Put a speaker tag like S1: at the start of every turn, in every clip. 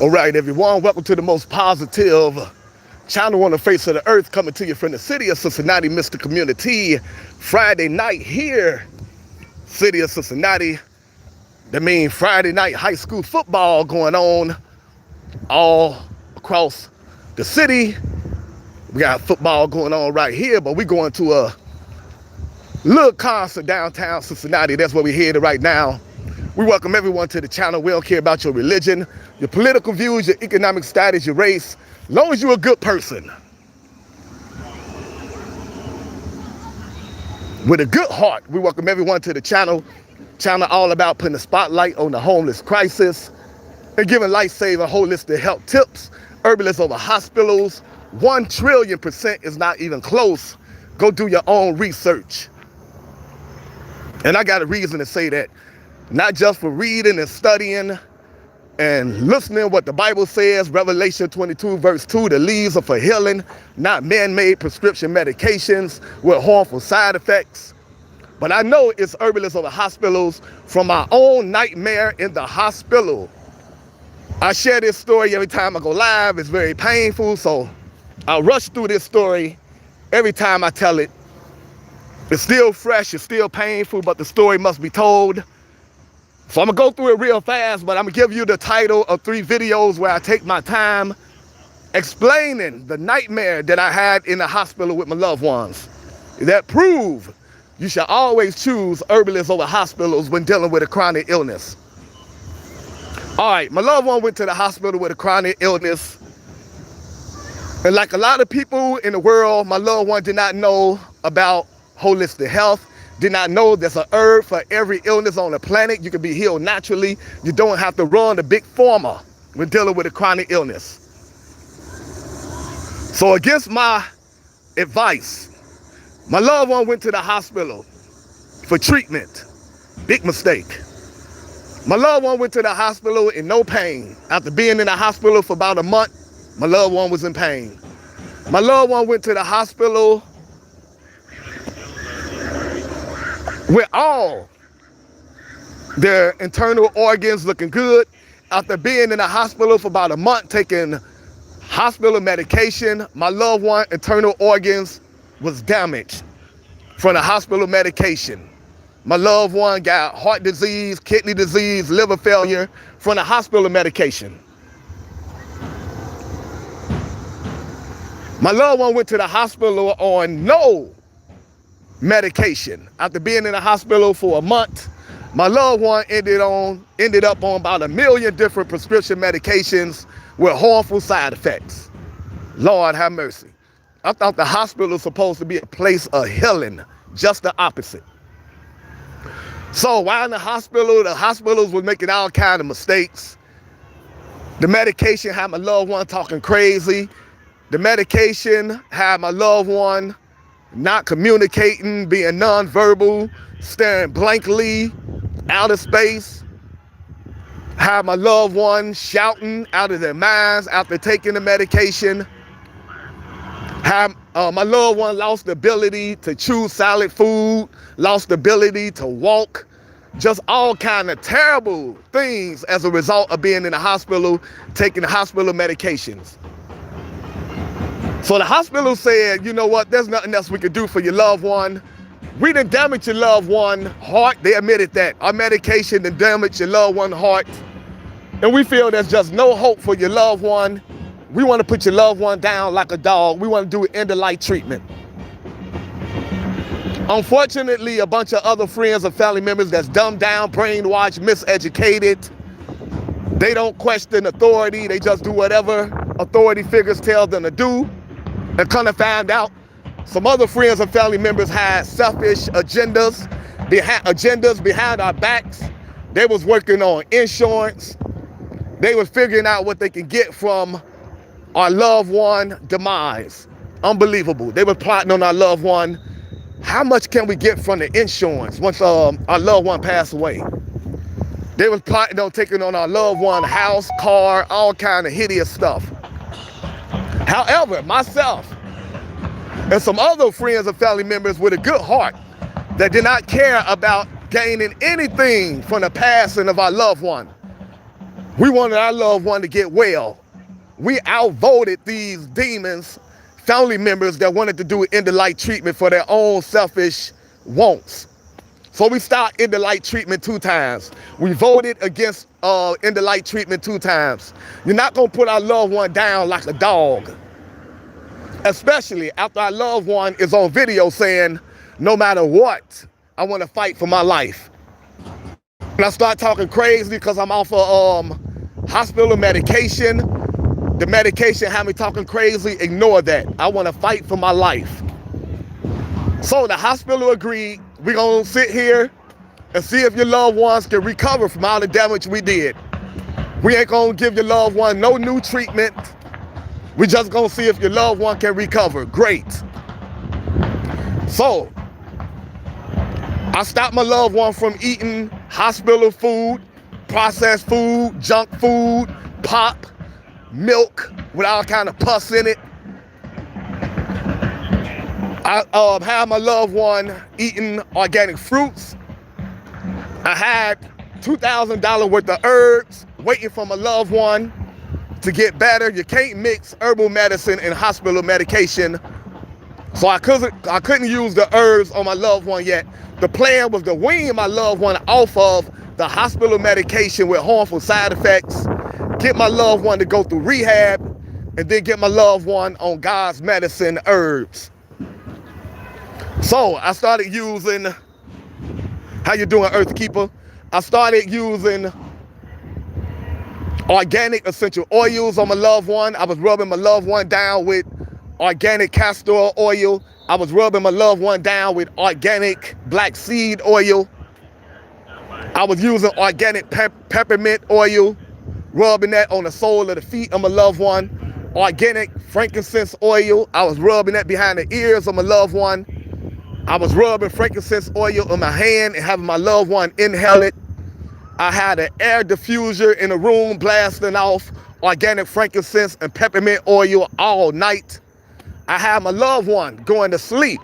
S1: All right, everyone, welcome to the most positive channel on the face of the earth, coming to you from the city of Cincinnati, Mr. Community. Friday night here, city of Cincinnati. That means Friday night high school football going on all across the city. We got football going on right here, but we're going to a little concert downtown Cincinnati. That's where we're headed right now. We welcome everyone to the channel. We don't care about your religion, your political views, your economic status, your race, as long as you're a good person with a good heart. We welcome everyone to the channel. Channel all about putting the spotlight on the homeless crisis and giving life-saving holistic health tips. Herbalists over hospitals. 1 trillion% is not even close. Go do your own research. And I got a reason to say that. Not just for reading and studying and listening what the Bible says, Revelation 22 verse 2, the leaves are for healing, not man-made prescription medications with harmful side effects. But I know it's herbalists over hospitals from my own nightmare in the hospital. I share this story every time I go live. It's very painful, so I rush through this story every time I tell it. It's still fresh, it's still painful, but the story must be told. So I'm gonna go through it real fast, but I'm gonna give you the title of 3 videos where I take my time explaining the nightmare that I had in the hospital with my loved ones that prove you should always choose herbalists over hospitals when dealing with a chronic illness. All right, my loved one went to the hospital with a chronic illness. And like a lot of people in the world, my loved one did not know about holistic health. Did not know there's an herb for every illness on the planet. You can be healed naturally. You don't have to run the big pharma when dealing with a chronic illness. So against my advice, my loved one went to the hospital for treatment. Big mistake. My loved one went to the hospital in no pain. After being in the hospital for about a month, my loved one was in pain. My loved one went to the hospital with all their internal organs looking good. After being in the hospital for about a month, taking hospital medication, my loved one internal organs was damaged from the hospital medication. My loved one got heart disease, kidney disease, liver failure from the hospital medication. My loved one went to the hospital on no medication. After being in the hospital for a month, my loved one ended up on about 1 million different prescription medications with harmful side effects. Lord have mercy. I thought the hospital was supposed to be a place of healing, just the opposite. So while in the hospitals were making all kinds of mistakes. The medication had my loved one talking crazy. The medication had my loved one not communicating, being nonverbal, staring blankly out of space. Had my loved one shouting out of their minds after taking the medication. Had my loved one lost the ability to chew solid food, lost the ability to walk. Just all kind of terrible things as a result of being in the hospital, taking the hospital medications. So the hospital said, you know what, there's nothing else we could do for your loved one. We didn't damage your loved one heart. They admitted that. Our medication didn't damage your loved one heart. And we feel there's just no hope for your loved one. We want to put your loved one down like a dog. We want to do end-of-life treatment. Unfortunately, a bunch of other friends and family members that's dumbed down, brainwashed, miseducated. They don't question authority. They just do whatever authority figures tell them to do. And kind of found out some other friends and family members had selfish agendas behind our backs. They was working on insurance. They was figuring out what they can get from our loved one demise. Unbelievable. They were plotting on our loved one. How much can we get from the insurance once our loved one passed away? They was plotting on taking on our loved one house, car, all kind of hideous stuff. However, myself and some other friends and family members with a good heart that did not care about gaining anything from the passing of our loved one, We wanted our loved one to get well. We outvoted these demons, family members that wanted to do end-of-life treatment for their own selfish wants. So we stopped end-of-life treatment 2 times. We voted against end-of-life treatment 2 times. You're not gonna put our loved one down like a dog, especially after our loved one is on video saying, no matter what, I wanna fight for my life. And I start talking crazy because I'm off of hospital medication. The medication had me talking crazy. Ignore that. I wanna fight for my life. So the hospital agreed, we're gonna sit here and see if your loved ones can recover from all the damage we did. We ain't gonna give your loved one no new treatment. We just gonna see if your loved one can recover. Great. So I stopped my loved one from eating hospital food, processed food, junk food, pop, milk with all kind of pus in it. I had my loved one eating organic fruits. I had $2,000 worth of herbs waiting for my loved one to get better. You can't mix herbal medicine and hospital medication. So I couldn't use the herbs on my loved one yet. The plan was to wean my loved one off of the hospital medication with harmful side effects, get my loved one to go through rehab, and then get my loved one on God's medicine herbs. So I started using, how you doing, Earth Keeper? I started using organic essential oils on my loved one. I was rubbing my loved one down with organic castor oil. I was rubbing my loved one down with organic black seed oil. I was using organic peppermint oil, rubbing that on the sole of the feet of my loved one. Organic frankincense oil, I was rubbing that behind the ears of my loved one. I was rubbing frankincense oil on my hand and having my loved one inhale it. I had an air diffuser in the room blasting off organic frankincense and peppermint oil all night. I had my loved one going to sleep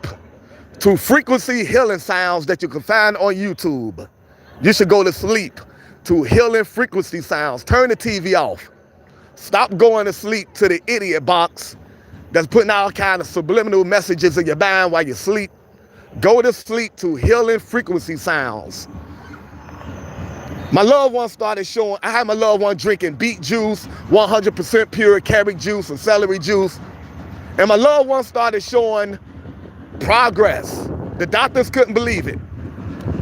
S1: to frequency healing sounds that you can find on YouTube. You should go to sleep to healing frequency sounds. Turn the TV off. Stop going to sleep to the idiot box that's putting all kind of subliminal messages in your mind while you sleep. Go to sleep to healing frequency sounds. My loved one started showing, I had my loved one drinking beet juice, 100% pure carrot juice and celery juice. And my loved one started showing progress. The doctors couldn't believe it.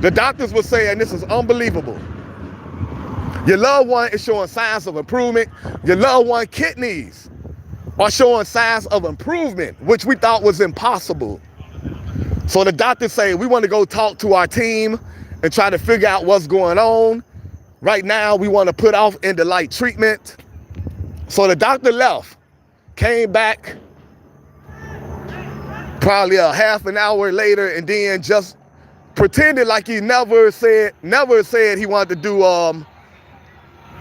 S1: The doctors were saying, this is unbelievable. Your loved one is showing signs of improvement. Your loved one kidneys are showing signs of improvement, which we thought was impossible. So the doctors say, we want to go talk to our team and try to figure out what's going on. Right now, we want to put off end-of-life treatment. So the doctor left, came back probably a half an hour later, and then just pretended like he never said he wanted to do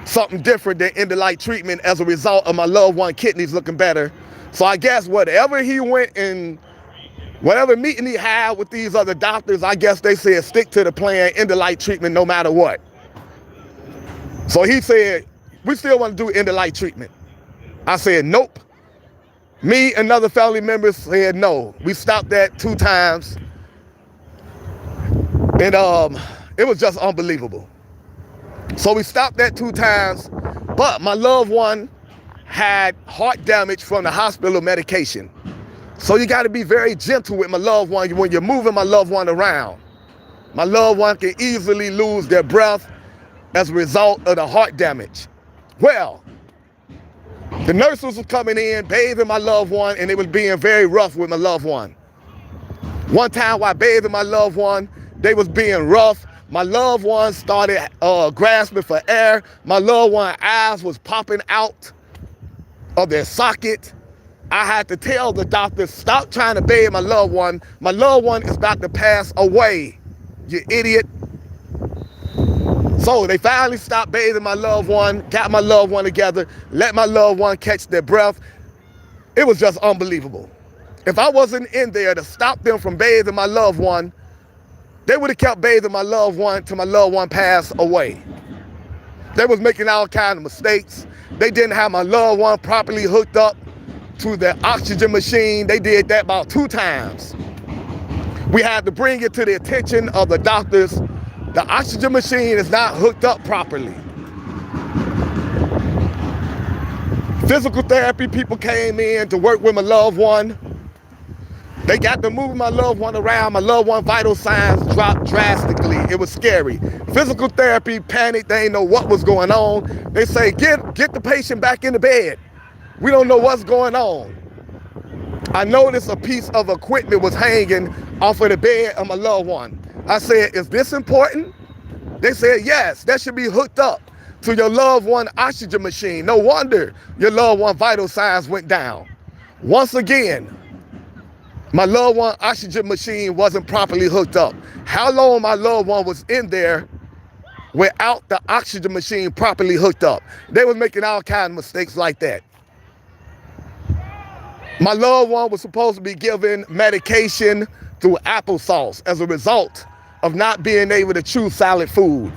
S1: something different than end-of-life treatment as a result of my loved one kidneys looking better. So I guess whatever he went and whatever meeting he had with these other doctors, I guess they said stick to the plan, end-of-life treatment no matter what. So he said, we still want to do end-of-life treatment. I said, nope. Me and other family members said no. We stopped that 2 times. And it was just unbelievable. So we stopped that 2 times, but my loved one had heart damage from the hospital medication. So you got to be very gentle with my loved one when you're moving my loved one around. My loved one can easily lose their breath as a result of the heart damage. Well, the nurses were coming in, bathing my loved one, and they was being very rough with my loved one. One time while bathing my loved one, they was being rough. My loved one started grasping for air. My loved one's eyes was popping out of their socket. I had to tell the doctor, stop trying to bathe my loved one. My loved one is about to pass away, you idiot. So they finally stopped bathing my loved one, got my loved one together, let my loved one catch their breath. It was just unbelievable. If I wasn't in there to stop them from bathing my loved one, they would have kept bathing my loved one till my loved one passed away. They was making all kinds of mistakes. They didn't have my loved one properly hooked up to the oxygen machine. They did that about 2 times. We had to bring it to the attention of the doctors. The oxygen machine is not hooked up properly. Physical therapy people came in to work with my loved one. They got to move my loved one around. My loved one vital signs dropped drastically. It was scary. Physical therapy panicked. They didn't know what was going on. They say, get the patient back in the bed. We don't know what's going on. I noticed a piece of equipment was hanging off of the bed of my loved one. I said, is this important? They said, yes, that should be hooked up to your loved one oxygen machine. No wonder your loved one vital signs went down. Once again, my loved one oxygen machine wasn't properly hooked up. How long my loved one was in there without the oxygen machine properly hooked up? They was making all kinds of mistakes like that. My loved one was supposed to be given medication through applesauce as a result of not being able to chew solid food.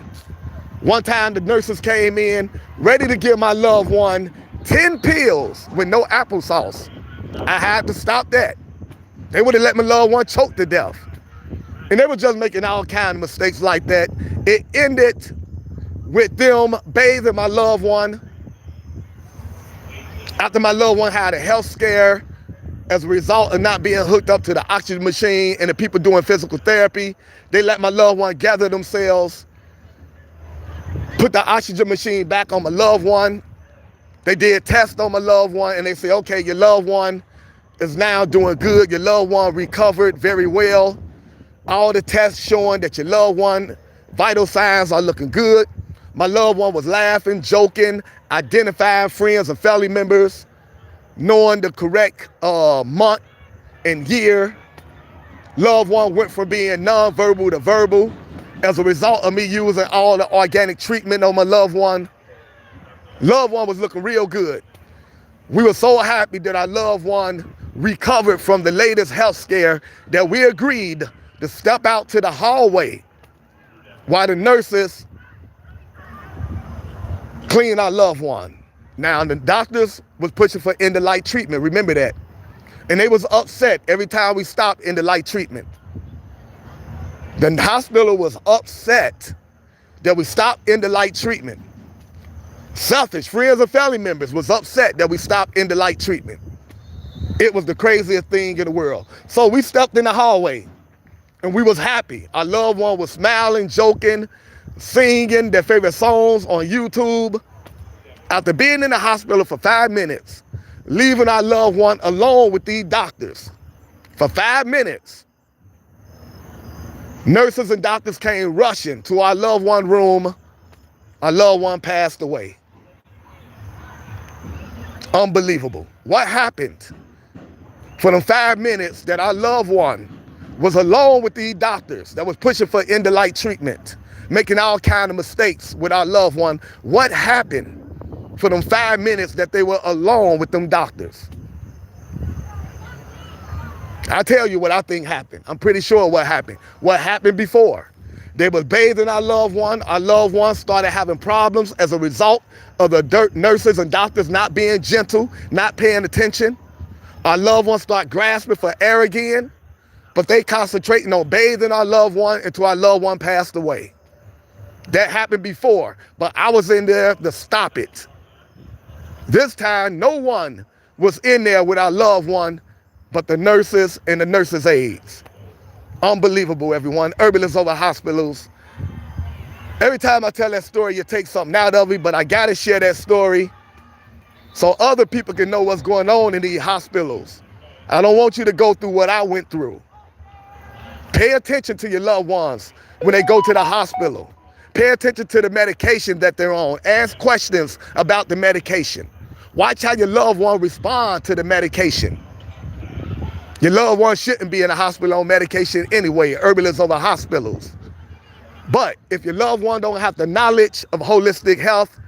S1: One time the nurses came in ready to give my loved one 10 pills with no applesauce. I had to stop that. They would have let my loved one choke to death. And they were just making all kinds of mistakes like that. It ended with them bathing my loved one. After my loved one had a health scare as a result of not being hooked up to the oxygen machine and the people doing physical therapy, they let my loved one gather themselves, put the oxygen machine back on my loved one. They did tests on my loved one and they say, okay, your loved one is now doing good. Your loved one recovered very well. All the tests showing that your loved one vital signs are looking good. My loved one was laughing, joking, identifying friends and family members, knowing the correct month and year. Loved one went from being nonverbal to verbal as a result of me using all the organic treatment on my loved one. Loved one was looking real good. We were so happy that our loved one recovered from the latest health scare that we agreed to step out to the hallway while the nurses clean our loved one. Now, the doctors was pushing for end-of-life treatment, remember that. And they was upset every time we stopped end-of-life treatment. The hospital was upset that we stopped end-of-life treatment. Selfish friends and family members was upset that we stopped end-of-life treatment. It was the craziest thing in the world. So we stepped in the hallway and we was happy. Our loved one was smiling, joking, singing their favorite songs on YouTube. After being in the hospital for 5 minutes, leaving our loved one alone with these doctors for 5 minutes, nurses and doctors came rushing to our loved one room. Our loved one passed away. Unbelievable. What happened for them 5 minutes that our loved one was alone with these doctors that was pushing for end-of-life treatment, making all kinds of mistakes with our loved one? What happened for them 5 minutes that they were alone with them doctors? I'll tell you what I think happened. I'm pretty sure what happened. What happened before? They was bathing our loved one. Our loved one started having problems as a result of the nurses and doctors not being gentle, not paying attention. Our loved one started grasping for air again, but they concentrating on bathing our loved one until our loved one passed away. That happened before, but I was in there to stop it. This time, no one was in there with our loved one but the nurses and the nurses' aides. Unbelievable, everyone. Herbalists over hospitals. Every time I tell that story, you take something out of it, but I gotta share that story so other people can know what's going on in these hospitals. I don't want you to go through what I went through. Pay attention to your loved ones when they go to the hospital. Pay attention to the medication that they're on. Ask questions about the medication. Watch how your loved one respond to the medication. Your loved one shouldn't be in a hospital on medication anyway. Herbalists over hospitals. But if your loved one don't have the knowledge of holistic health,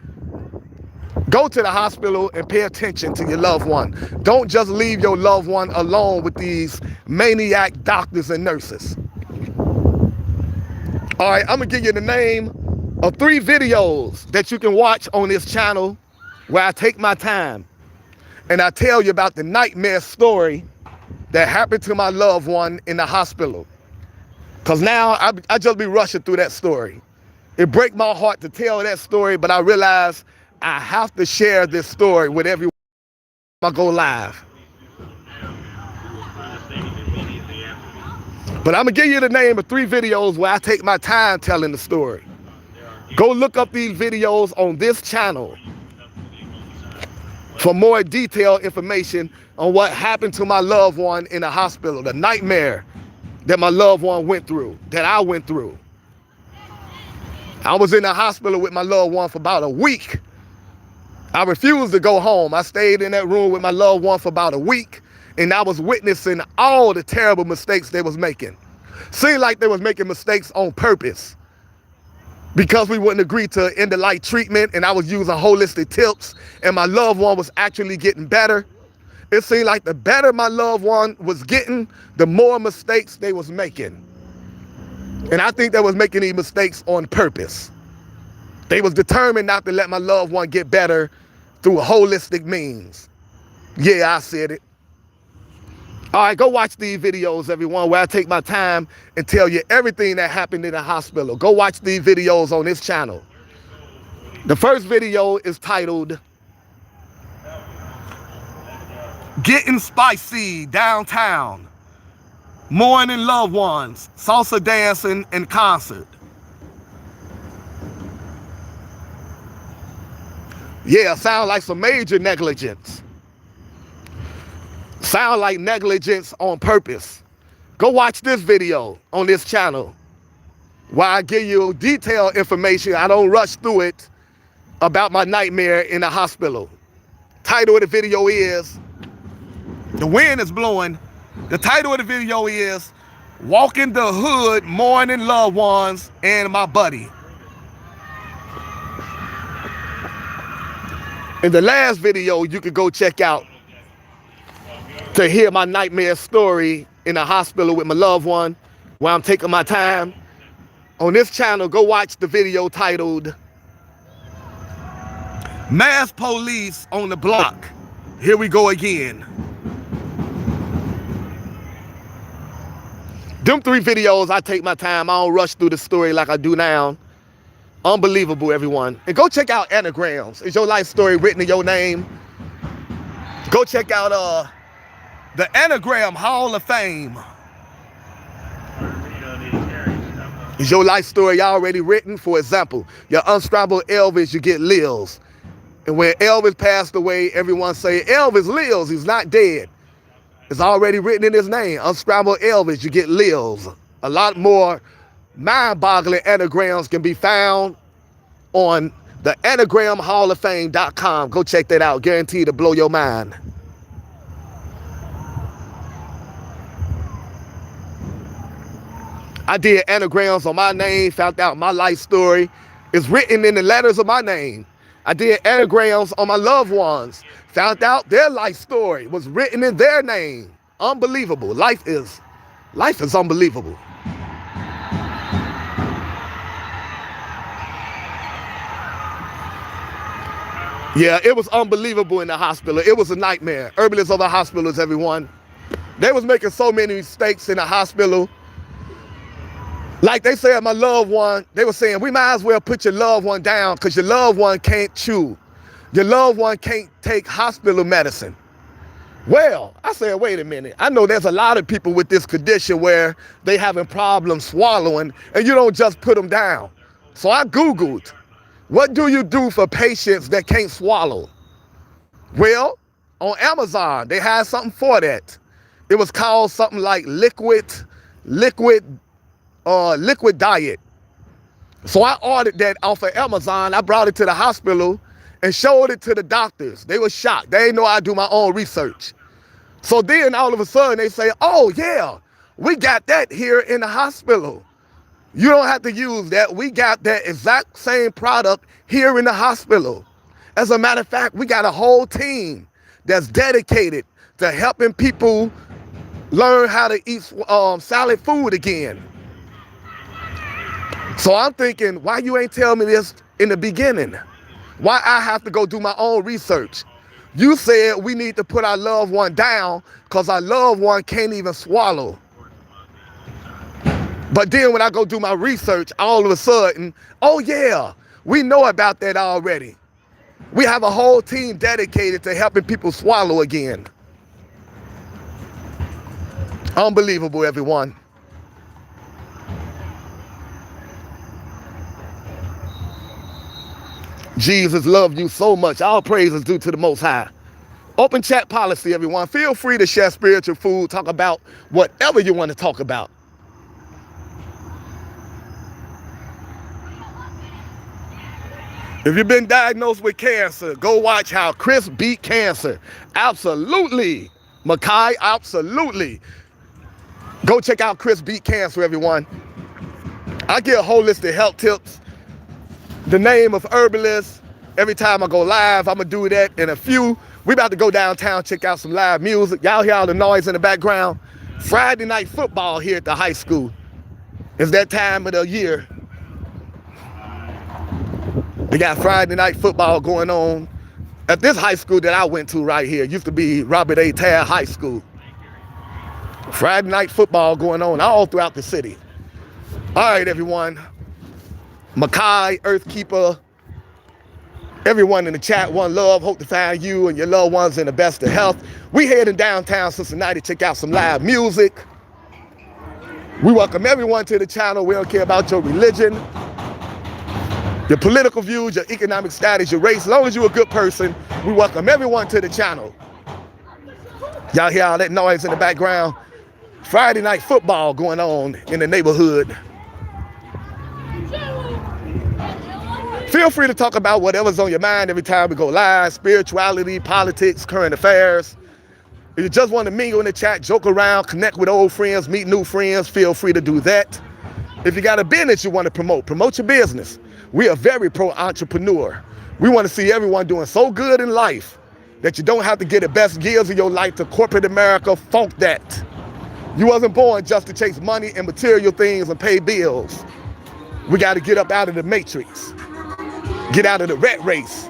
S1: go to the hospital and pay attention to your loved one. Don't just leave your loved one alone with these maniac doctors and nurses. All right, I'm gonna give you the name of 3 videos that you can watch on this channel where I take my time and I tell you about the nightmare story that happened to my loved one in the hospital. Because now I just be rushing through that story. It breaks my heart to tell that story, but I realize I have to share this story with everyone I go live. But I'm gonna give you the name of 3 videos where I take my time telling the story. Go look up these videos on this channel for more detailed information on what happened to my loved one in the hospital, the nightmare that my loved one went through, that I went through. I was in the hospital with my loved one for about a week. I refused to go home. I stayed in that room with my loved one for about a week, and I was witnessing all the terrible mistakes they was making. Seemed like they was making mistakes on purpose because we wouldn't agree to end-of-life treatment, and I was using holistic tips, and my loved one was actually getting better. It seemed like the better my loved one was getting, the more mistakes they was making. And I think they was making these mistakes on purpose. They was determined not to let my loved one get better through holistic means. Yeah, I said it. All right, go watch these videos, everyone, where I take my time and tell you everything that happened in the hospital. Go watch these videos on this channel. The first video is titled, Getting Spicy Downtown, Mourning Loved Ones, Salsa Dancing and Concert. Yeah, sound like some major negligence. Sound like negligence on purpose. Go watch this video on this channel where I give you detailed information. I don't rush through it about my nightmare in the hospital. Title of the video is, the wind is blowing. The title of the video is, Walking the Hood, Mourning Loved Ones and My Buddy. In the last video, you could go check out to hear my nightmare story in the hospital with my loved one, where I'm taking my time. On this channel, go watch the video titled, Mass Police on the Block. Here we go again. Them 3 videos, I take my time. I don't rush through the story like I do now. Unbelievable, everyone. And go check out Anagrams. Is your life story written in your name? Go check out the Anagram Hall of Fame. Is your life story already written? For example, your unscrambled Elvis, you get Lils. And when Elvis passed away, everyone say, Elvis lives, he's not dead. It's already written in his name. Unscrambled Elvis, you get Lils. A lot more mind-boggling anagrams can be found on the anagramhalloffame.com. Go check that out. Guaranteed to blow your mind. I did anagrams on my name, found out my life story is written in the letters of my name. I did anagrams on my loved ones, found out their life story was written in their name. Unbelievable. Life is unbelievable. Yeah, it was unbelievable in the hospital. It was a nightmare. Herbalists over hospitals, everyone. They was making so many mistakes in the hospital. Like they said, my loved one, they were saying, we might as well put your loved one down because your loved one can't chew. Your loved one can't take hospital medicine. Well, I said, wait a minute. I know there's a lot of people with this condition where they having problems swallowing and you don't just put them down. So I Googled, what do you do for patients that can't swallow? Well, on Amazon, they had something for that. It was called something like liquid diet. So I ordered that off of Amazon. I brought it to the hospital and showed it to the doctors. They were shocked. They didn't know I do my own research. So then all of a sudden they say, oh yeah, we got that here in the hospital. You don't have to use that. We got that exact same product here in the hospital. As a matter of fact, we got a whole team that's dedicated to helping people learn how to eat solid food again. So I'm thinking, why you ain't tell me this in the beginning? Why I have to go do my own research? You said we need to put our loved one down because our loved one can't even swallow. But then when I go do my research, all of a sudden, oh yeah, we know about that already. We have a whole team dedicated to helping people swallow again. Unbelievable, everyone. Jesus loved you so much. All praise is due to the Most High. Open chat policy, everyone. Feel free to share spiritual food, talk about whatever you want to talk about. If you've been diagnosed with cancer, go watch how Chris beat cancer. Absolutely. Makai, absolutely. Go check out Chris beat cancer, everyone. I give holistic health tips. The name of Herbalists. Every time I go live, I'm going to do that in a few. We about to go downtown, check out some live music. Y'all hear all the noise in the background? Friday night football here at the high school. It's that time of the year. They got Friday night football going on at this high school that I went to right here. It used to be Robert A. Taft High School. Friday night football going on all throughout the city. All right, everyone. Makai, Earthkeeper, everyone in the chat, one love. Hope to find you and your loved ones in the best of health. We heading downtown Cincinnati, check out some live music. We welcome everyone to the channel. We don't care about your religion, your political views, your economic status, your race. As long as you're a good person, we welcome everyone to the channel. Y'all hear all that noise in the background? Friday night football going on in the neighborhood. Feel free to talk about whatever's on your mind every time we go live. Spirituality, politics, current affairs. If you just want to mingle in the chat, joke around, connect with old friends, meet new friends, feel free to do that. If you got a business you want to promote your business. We are very pro-entrepreneur. We want to see everyone doing so good in life that you don't have to get the best years of your life to corporate America. Funk that. You wasn't born just to chase money and material things and pay bills. We got to get up out of the matrix. Get out of the rat race.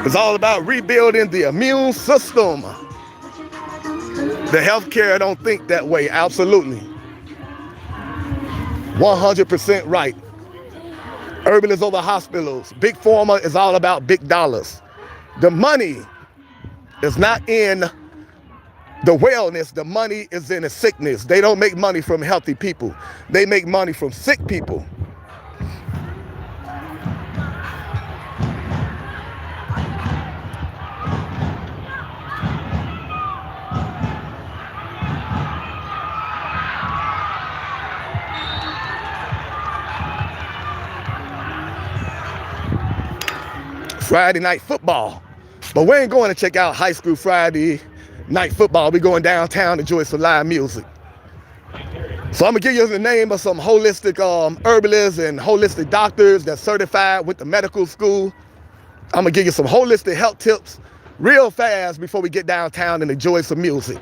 S1: It's all about rebuilding the immune system. The healthcare don't think that way. Absolutely. 100% right. Herbalists over hospitals. Big Pharma is all about big dollars. The money is not in the wellness. The money is in the sickness. They don't make money from healthy people. They make money from sick people. Friday night football. But we ain't going to check out high school Friday night football. We going downtown to enjoy some live music. So I'm going to give you the name of some holistic herbalists and holistic doctors that's certified with the medical school. I'm going to give you some holistic health tips real fast before we get downtown and enjoy some music.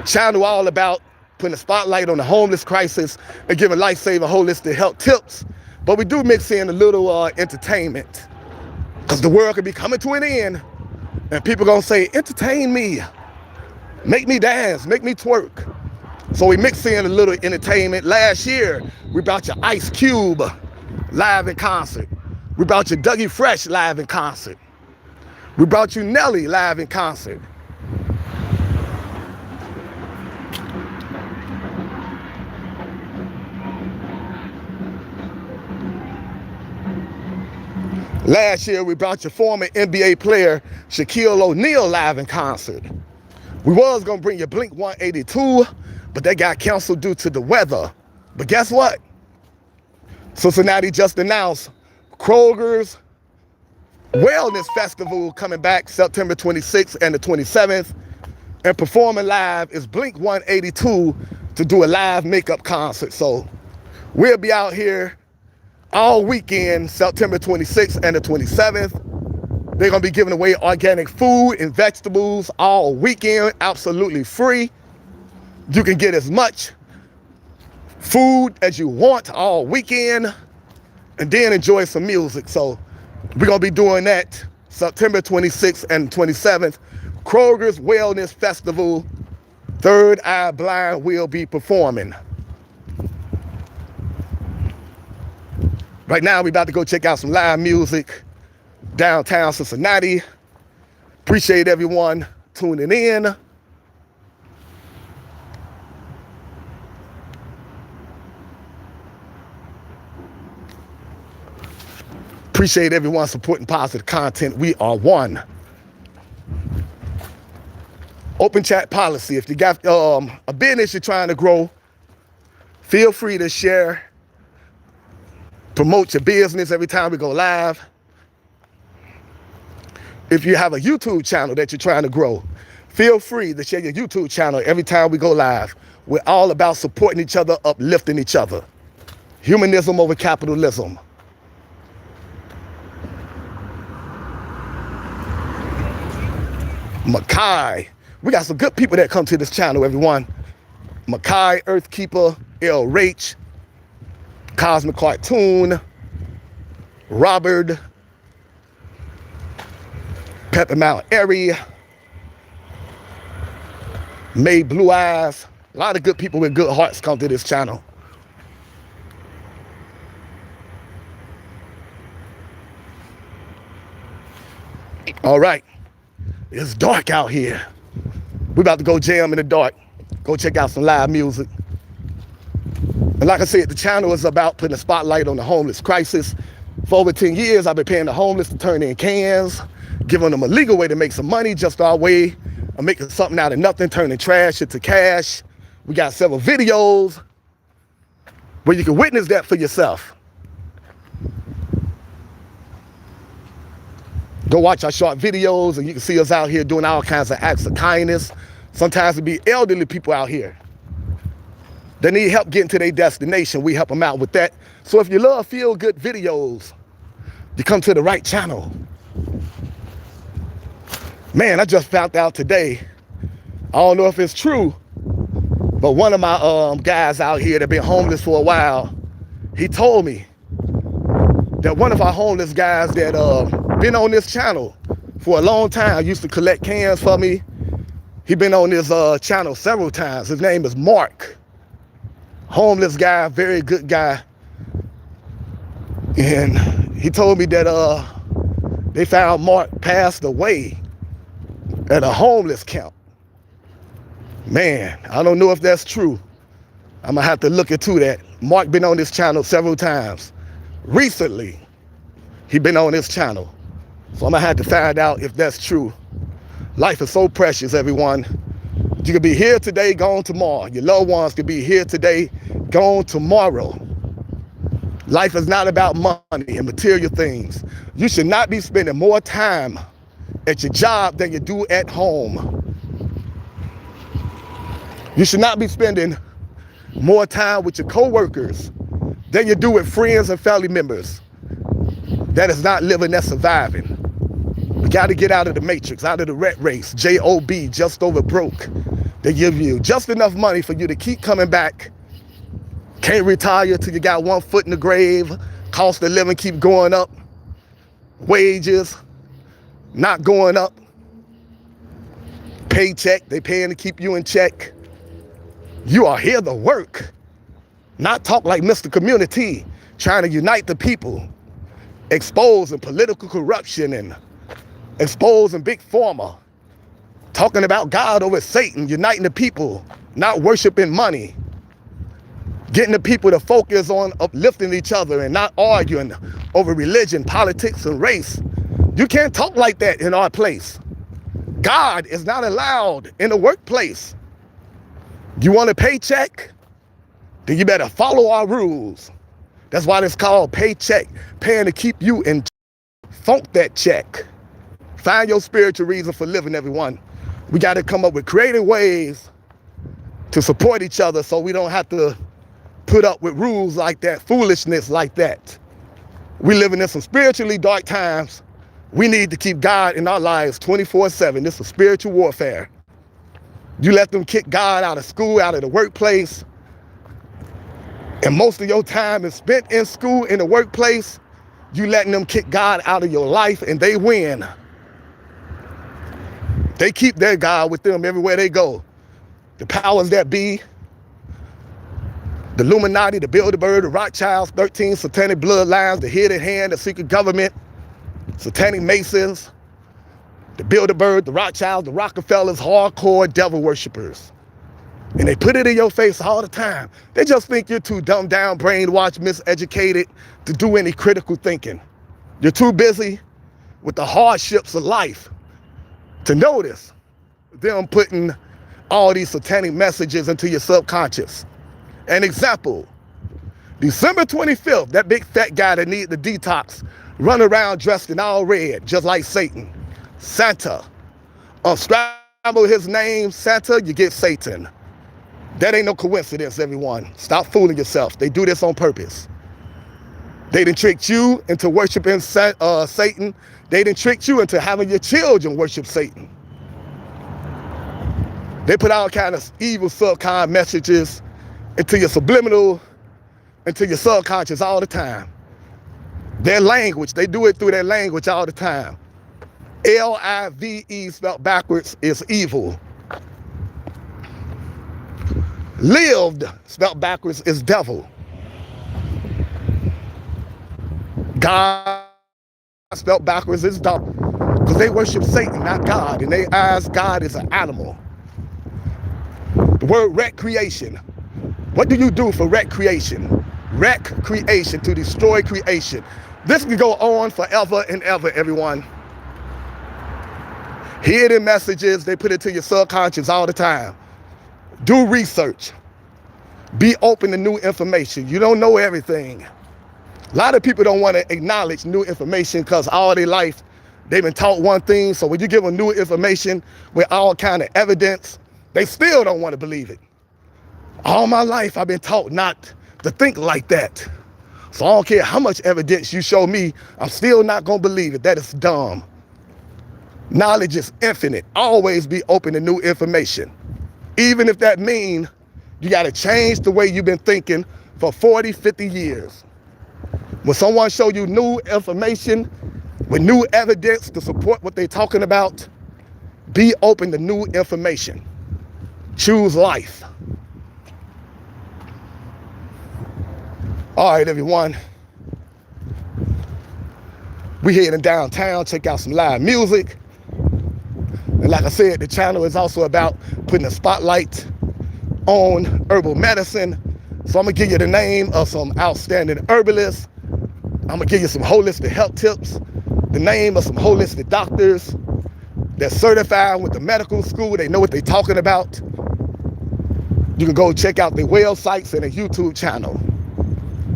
S1: Channel all about putting a spotlight on the homeless crisis and giving life-saving holistic health tips. But we do mix in a little entertainment. Because the world could be coming to an end and people gonna say, entertain me, make me dance, make me twerk. So we mix in a little entertainment. Last year, we brought you Ice Cube live in concert. We brought you Dougie Fresh live in concert. We brought you Nelly live in concert. Last year, we brought your former NBA player, Shaquille O'Neal, live in concert. We was going to bring you Blink 182, but that got canceled due to the weather. But guess what? Cincinnati just announced Kroger's Wellness Festival coming back September 26th and the 27th. And performing live is Blink 182 to do a live makeup concert. So we'll be out here all weekend, September 26th and the 27th. They're going to be giving away organic food and vegetables all weekend, absolutely free. You can get as much food as you want all weekend, and then enjoy some music. So we're going to be doing that September 26th and 27th. Kroger's Wellness Festival, Third Eye Blind will be performing. Right now, we're about to go check out some live music downtown Cincinnati. Appreciate everyone tuning in. Appreciate everyone supporting positive content. We are one. Open chat policy. If you got a business you're trying to grow, feel free to share, promote your business every time we go live. If you have a YouTube channel that you're trying to grow, feel free to share your YouTube channel every time we go live. We're all about supporting each other, uplifting each other. Humanism over capitalism. Makai. We got some good people that come to this channel, everyone. Makai, Earthkeeper, L. Rach, Cosmic Cartoon, Robert, Pepper Mount Airy, May Blue Eyes. A lot of good people with good hearts come to this channel. All right. It's dark out here. We're about to go jam in the dark. Go check out some live music. And like I said, the channel is about putting a spotlight on the homeless crisis. For over 10 years, I've been paying the homeless to turn in cans, giving them a legal way to make some money, just our way of making something out of nothing, turning trash into cash. We got several videos where you can witness that for yourself. Go watch our short videos and you can see us out here doing all kinds of acts of kindness. Sometimes it be elderly people out here. They need help getting to their destination. We help them out with that. So if you love feel-good videos, you come to the right channel. Man, I just found out today, I don't know if it's true, but one of my guys out here that been homeless for a while, he told me that one of our homeless guys that been on this channel for a long time, used to collect cans for me. He been on this channel several times. His name is Mark. Homeless guy, very good guy. And he told me that they found Mark passed away at a homeless camp. Man, I don't know if that's true. I'm gonna have to look into that. Mark been on this channel several times. Recently, he been on this channel. So I'm gonna have to find out if that's true. Life is so precious, everyone. You could be here today, gone tomorrow. Your loved ones could be here today, gone tomorrow. Life is not about money and material things. You should not be spending more time at your job than you do at home. You should not be spending more time with your coworkers than you do with friends and family members. That is not living, that's surviving. We got to get out of the matrix, out of the rat race. J-O-B, just over broke. They give you just enough money for you to keep coming back. Can't retire till you got one foot in the grave. Cost of living keep going up. Wages not going up. Paycheck, they paying to keep you in check. You are here to work, not talk like Mr. Community, trying to unite the people, exposing political corruption and exposing big pharma, talking about God over Satan, uniting the people, not worshiping money, getting the people to focus on uplifting each other and not arguing over religion, politics, and race. You can't talk like that in our place. God is not allowed in the workplace. You want a paycheck? Then you better follow our rules. That's why it's called paycheck, paying to keep you in. Funk that check. Find your spiritual reason for living, everyone. We got to come up with creative ways to support each other so we don't have to put up with rules like that, foolishness like that. We living in some spiritually dark times. We need to keep God in our lives 24/7. This is spiritual warfare. You let them kick God out of school, out of the workplace. and most of your time is spent in school, in the workplace, you letting them kick God out of your life, and they win. They keep their God with them everywhere they go. The powers that be, the Illuminati, the Bilderberg, the Rothschilds, 13 satanic bloodlines, the hidden hand, the secret government, satanic masons, the Bilderberg, the Rothschilds, the Rockefellers, hardcore devil worshipers. And they put it in your face all the time. They just think you're too dumbed down, brainwashed, miseducated to do any critical thinking. You're too busy with the hardships of life to notice them putting all these satanic messages into your subconscious. An example, December 25th, that big fat guy that needed the detox run around dressed in all red, just like Satan. Santa. Unscramble his name, Santa, you get Satan. That ain't no coincidence, everyone. Stop fooling yourself. They do this on purpose. They done tricked you into worshiping Satan. They done tricked you into having your children worship Satan. They put all kind of evil subconscious messages into your subliminal, into your subconscious all the time. Their language, they do it through their language all the time. L-I-V-E spelled backwards is evil. Lived spelled backwards is devil. God spelled backwards is dumb. Because they worship Satan, not God. In their eyes, God is an animal. The word recreation. What do you do for recreation? Recreation, to destroy creation. This can go on forever and ever, everyone. Hidden messages, they put it to your subconscious all the time. Do research. Be open to new information. You don't know everything. A lot of people don't want to acknowledge new information because all their life they've been taught one thing. So when you give them new information with all kind of evidence, they still don't want to believe it. All my life I've been taught not to think like that. So I don't care how much evidence you show me, I'm still not going to believe it. That is dumb. Knowledge is infinite. Always be open to new information. Even if that means you got to change the way you've been thinking for 40, 50 years. When someone show you new information with new evidence to support what they're talking about, be open to new information. Choose life. All right, everyone. We heading downtown, check out some live music. And like I said, the channel is also about putting a spotlight on herbal medicine. So I'm gonna give you the name of some outstanding herbalists. I'm gonna give you some holistic health tips, the name of some holistic doctors that's certified with the medical school. They know what they're talking about. You can go check out their websites and their YouTube channel.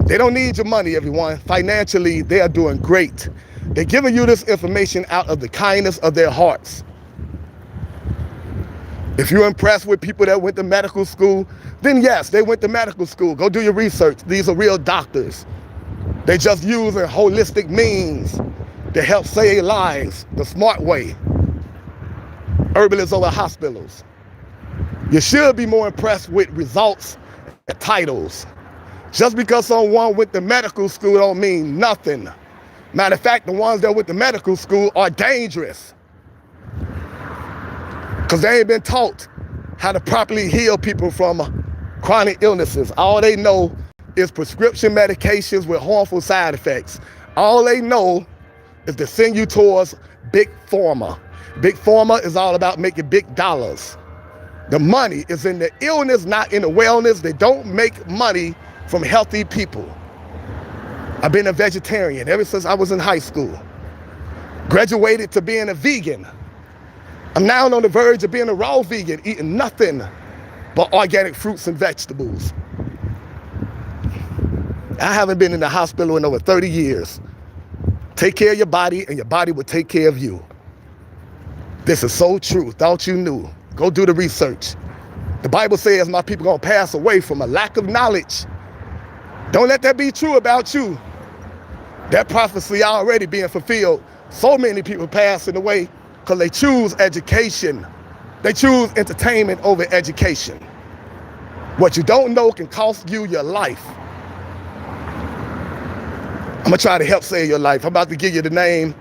S1: They don't need your money, everyone. Financially, they are doing great. They're giving you this information out of the kindness of their hearts. If you're impressed with people that went to medical school, then yes, they went to medical school. Go do your research. These are real doctors. They just using holistic means to help save lives the smart way. Herbalists over hospitals. You should be more impressed with results and titles. Just because someone went to medical school don't mean nothing. Matter of fact, the ones that went to medical school are dangerous because they ain't been taught how to properly heal people from chronic illnesses. All they know is prescription medications with harmful side effects. All they know is to send you towards big pharma. Big pharma is all about making big dollars. The money is in the illness, not in the wellness. They don't make money from healthy people. I've been a vegetarian ever since I was in high school. Graduated to being a vegan. I'm now on the verge of being a raw vegan, eating nothing but organic fruits and vegetables. I haven't been in the hospital in over 30 years. Take care of your body and your body will take care of you. This is so true. Thought you knew. Go do the research. The Bible says my people are going to pass away from a lack of knowledge. Don't let that be true about you. That prophecy already being fulfilled. So many people passing away because they choose education. They choose entertainment over education. What you don't know can cost you your life. gonna try to help save your life. I'm about to give you the name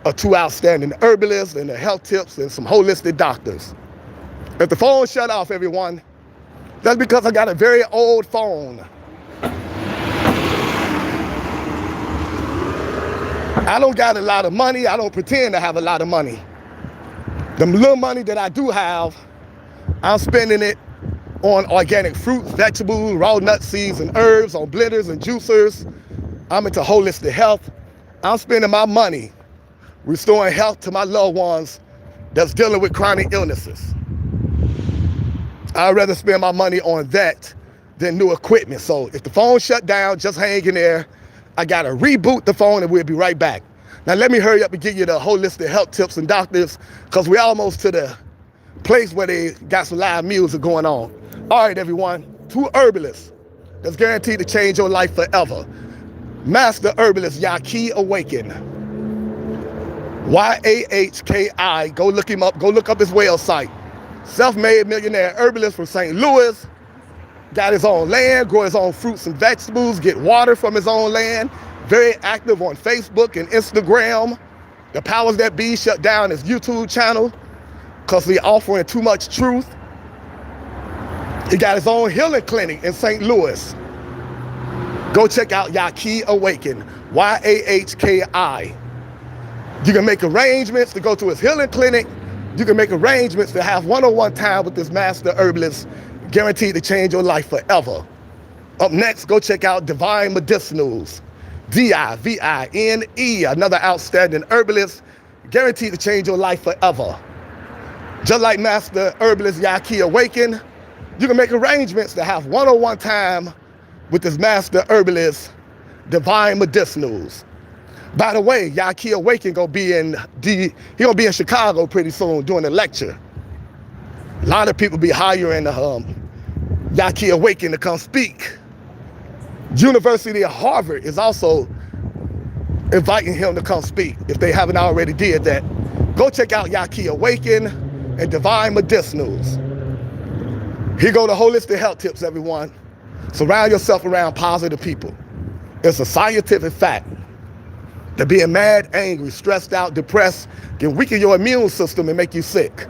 S1: of 2 outstanding herbalists and the health tips and some holistic doctors. If the phone shut off, everyone, that's because I got a very old phone. I don't got a lot of money. I don't pretend to have a lot of money. The little money that I do have, I'm spending it on organic fruits, vegetables, raw nuts, seeds, and herbs, on blenders and juicers. I'm into holistic health. I'm spending my money restoring health to my loved ones that's dealing with chronic illnesses. I'd rather spend my money on that than new equipment. So if the phone shut down, just hang in there. I gotta reboot the phone and we'll be right back. Now let me hurry up and give you the holistic health tips and doctors, because we're almost to the place where they got some live music going on. All right, everyone, 2 herbalists that's guaranteed to change your life forever. Master Herbalist Yaki Awaken. Y-A-H-K-I. Go look him up. Go look up his website. Self-made millionaire herbalist from St. Louis. Got his own land, grow his own fruits and vegetables, get water from his own land. Very active on Facebook and Instagram. The powers that be shut down his YouTube channel because he's offering too much truth. He got his own healing clinic in St. Louis. Go check out Yaki Awaken, Y-A-H-K-I. You can make arrangements to go to his healing clinic. You can make arrangements to have one-on-one time with this master herbalist, guaranteed to change your life forever. Up next, go check out Divine Medicinals, D-I-V-I-N-E, another outstanding herbalist, guaranteed to change your life forever. Just like Master Herbalist Yaki Awaken, you can make arrangements to have one-on-one time with this Master Herbalist, Divine Medicinals. By the way, Yaki Awaken gonna be in Chicago pretty soon doing a lecture. A lot of people be hiring Yaki Awaken to come speak. University of Harvard is also inviting him to come speak if they haven't already did that. Go check out Yaki Awaken and Divine Medicinals. Here go the holistic health tips, everyone. Surround yourself around positive people. It's a scientific fact that being mad, angry, stressed out, depressed can weaken your immune system and make you sick.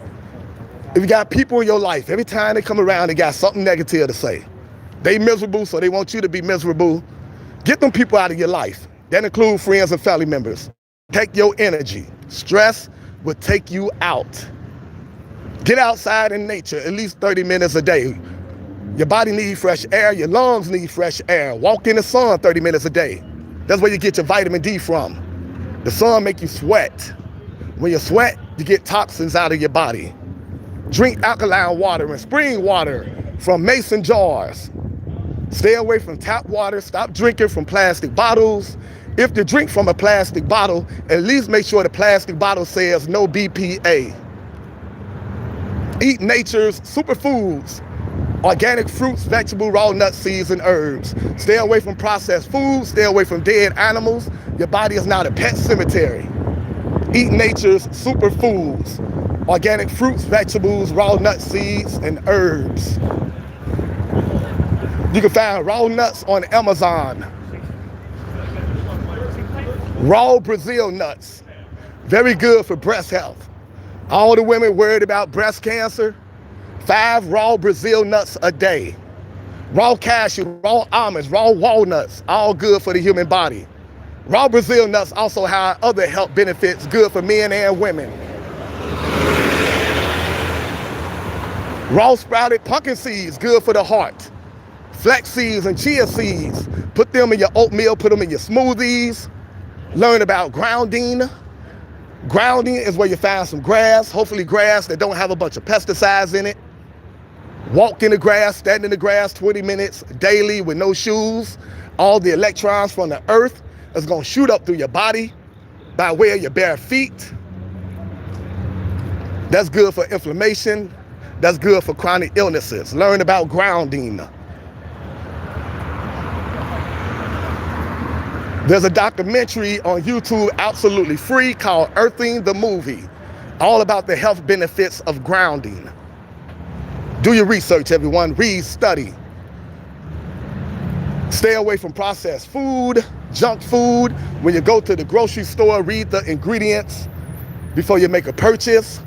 S1: If you got people in your life, every time they come around, they got something negative to say. They miserable, so they want you to be miserable. Get them people out of your life. That include friends and family members. Take your energy. Stress will take you out. Get outside in nature at least 30 minutes a day. Your body needs fresh air. Your lungs need fresh air. Walk in the sun 30 minutes a day. That's where you get your vitamin D from. The sun make you sweat. When you sweat, you get toxins out of your body. Drink alkaline water and spring water from mason jars. Stay away from tap water. Stop drinking from plastic bottles. If you drink from a plastic bottle, at least make sure the plastic bottle says no BPA. Eat nature's superfoods. Organic fruits, vegetables, raw nuts, seeds, and herbs. Stay away from processed foods. Stay away from dead animals. Your body is not a pet cemetery. Eat nature's superfoods. Organic fruits, vegetables, raw nuts, seeds, and herbs. You can find raw nuts on Amazon. Raw Brazil nuts. Very good for breast health. All the women worried about breast cancer, 5 raw Brazil nuts a day. Raw cashew, raw almonds, raw walnuts, all good for the human body. Raw Brazil nuts also have other health benefits, good for men and women. Raw sprouted pumpkin seeds, good for the heart. Flax seeds and chia seeds, put them in your oatmeal, put them in your smoothies. Learn about grounding. Grounding is where you find some grass, hopefully grass that don't have a bunch of pesticides in it. Walk in the grass, stand in the grass 20 minutes daily with no shoes. All the electrons from the earth is gonna shoot up through your body by way of your bare feet. That's good for inflammation. That's good for chronic illnesses. Learn about grounding. There's a documentary on YouTube, absolutely free, called Earthing the Movie, all about the health benefits of grounding. Do your research, everyone. Read, study. Stay away from processed food. junk food. When you go to the grocery store, read the ingredients before you make a purchase.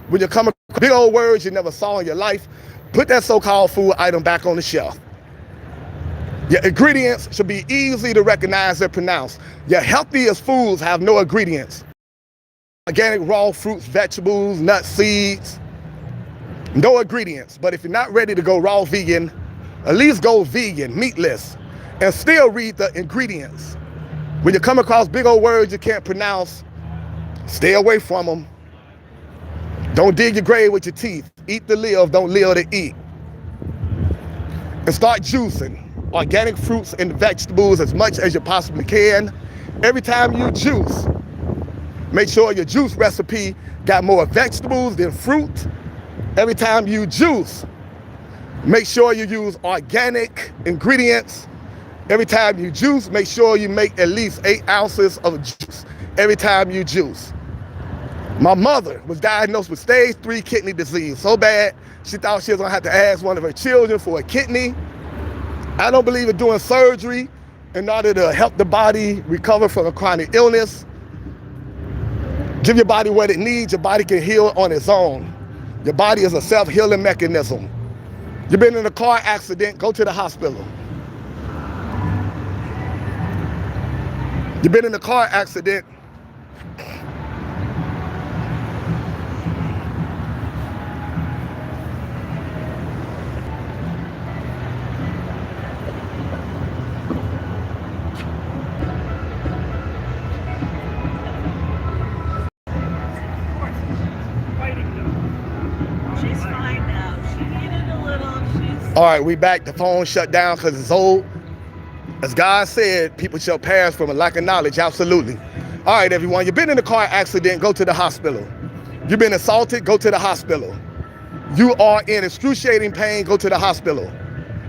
S1: When you come across big old words you never saw in your life, put that so-called food item back on the shelf. Your ingredients should be easy to recognize and pronounce. Your healthiest foods have no ingredients. Organic raw fruits, vegetables, nuts, seeds, no ingredients. But if you're not ready to go raw vegan, at least go vegan, meatless, and still read the ingredients. When you come across big old words you can't pronounce, stay away from them. Don't dig your grave with your teeth. Eat to live, don't live to eat. And start juicing organic fruits and vegetables as much as you possibly can. Every time you juice, make sure your juice recipe got more vegetables than fruit. Every time you juice, make sure you use organic ingredients. Every time you juice, make sure you make at least 8 ounces of juice every time you juice. My mother was diagnosed with stage 3 kidney disease, so bad she thought she was gonna have to ask one of her children for a kidney. I don't believe in doing surgery in order to help the body recover from a chronic illness. Give your body what it needs. Your body can heal on its own. Your body is a self-healing mechanism. You've been in a car accident, go to the hospital. You've been in a car accident, all right, we back. The phone shut down because it's old. As God said, people shall perish from a lack of knowledge. Absolutely. All right, everyone. You've been in a car accident, go to the hospital. You've been assaulted, go to the hospital. You are in excruciating pain, go to the hospital.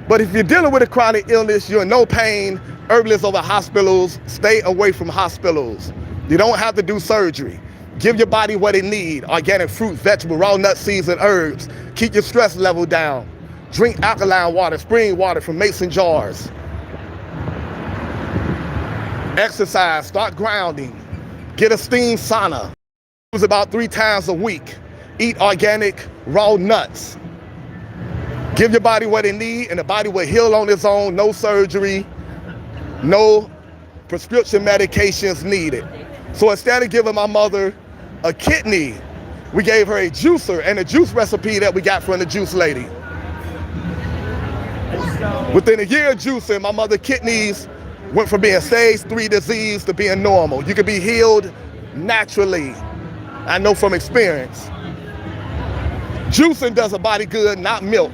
S1: But if you're dealing with a chronic illness, you're in no pain, Herbalists over hospitals, stay away from hospitals. You don't have to do surgery. Give your body what it needs. Organic fruit, vegetable, raw nuts, seeds, and herbs. Keep your stress level down. Drink alkaline water, spring water from mason jars. Exercise, start grounding. Get a steam sauna. Use about 3 times a week. Eat organic raw nuts. Give your body what it needs and the body will heal on its own. No surgery, no prescription medications needed. So instead of giving my mother a kidney, we gave her a juicer and a juice recipe that we got from the juice lady. Within a year of juicing, my mother's kidneys went from being stage 3 disease to being normal. You can be healed naturally. I know from experience. Juicing does a body good, not milk.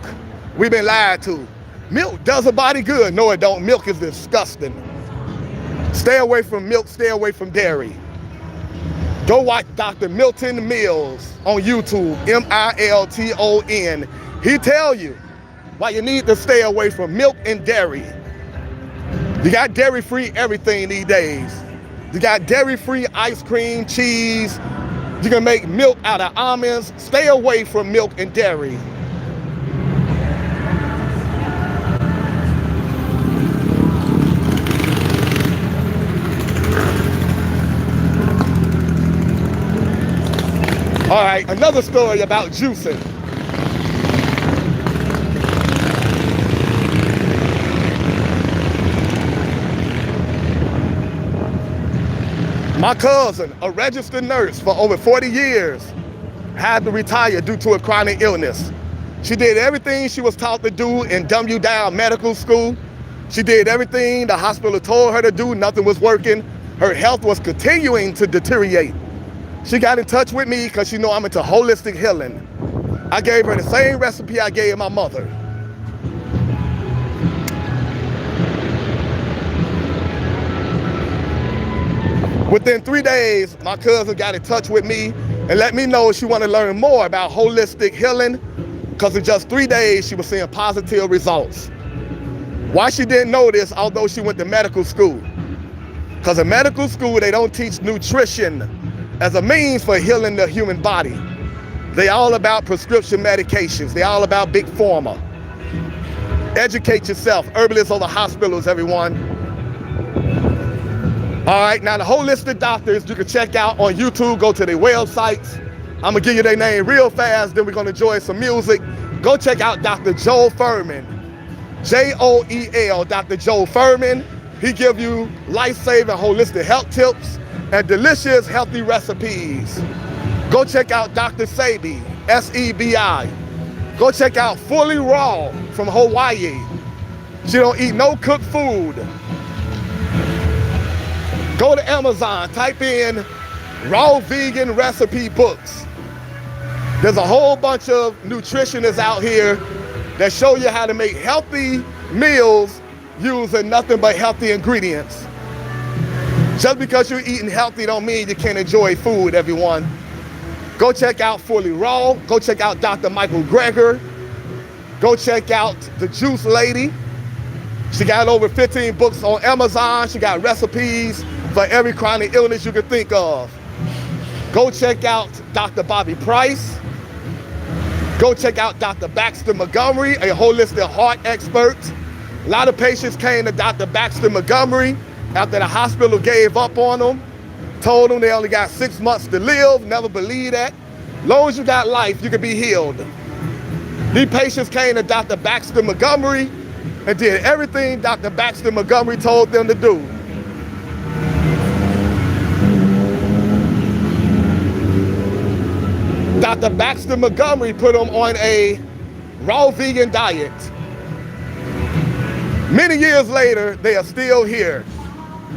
S1: We've been lied to. Milk does a body good. No, it don't. Milk is disgusting. Stay away from milk, stay away from dairy. Go watch Dr. Milton Mills on YouTube, Milton. He tell you why you need to stay away from milk and dairy. You got dairy-free everything these days. You got dairy-free ice cream, cheese. You can make milk out of almonds. Stay away from milk and dairy. All right, another story about juicing. My cousin, a registered nurse for over 40 years, had to retire due to a chronic illness. She did everything she was taught to do in dumb you down medical school. She did everything the hospital told her to do, nothing was working. Her health was continuing to deteriorate. She got in touch with me because she know I'm into holistic healing. I gave her the same recipe I gave my mother. Within 3 days, my cousin got in touch with me and let me know she wanted to learn more about holistic healing because in just 3 days, she was seeing positive results. Why she didn't know this, although she went to medical school? Because in medical school, they don't teach nutrition as a means for healing the human body. They all about prescription medications. They all about big pharma. Educate yourself. Herbalists over hospitals, everyone. All right, now the holistic doctors you can check out on YouTube. Go to their websites. I'm gonna give you their name real fast, then we're gonna enjoy some music. Go check out Dr. Joel Furman, Joel, Dr. Joel Furman. He give you life-saving holistic health tips and delicious healthy recipes. Go check out Dr. Sebi, S-E-B-I. Go check out Fully Raw from Hawaii. She don't eat no cooked food. Go to Amazon, type in raw vegan recipe books. There's a whole bunch of nutritionists out here that show you how to make healthy meals using nothing but healthy ingredients. Just because you're eating healthy don't mean you can't enjoy food, everyone. Go check out Fully Raw. Go check out Dr. Michael Greger. Go check out The Juice Lady. She got over 15 books on Amazon. She got recipes for every chronic illness you can think of. Go check out Dr. Bobby Price. Go check out Dr. Baxter Montgomery, a holistic heart expert. A lot of patients came to Dr. Baxter Montgomery after the hospital gave up on them, told them they only got 6 months to live, never believe that. As long as you got life, you can be healed. These patients came to Dr. Baxter Montgomery and did everything Dr. Baxter Montgomery told them to do. Dr. Baxter Montgomery put them on a raw vegan diet. Many years later, they are still here.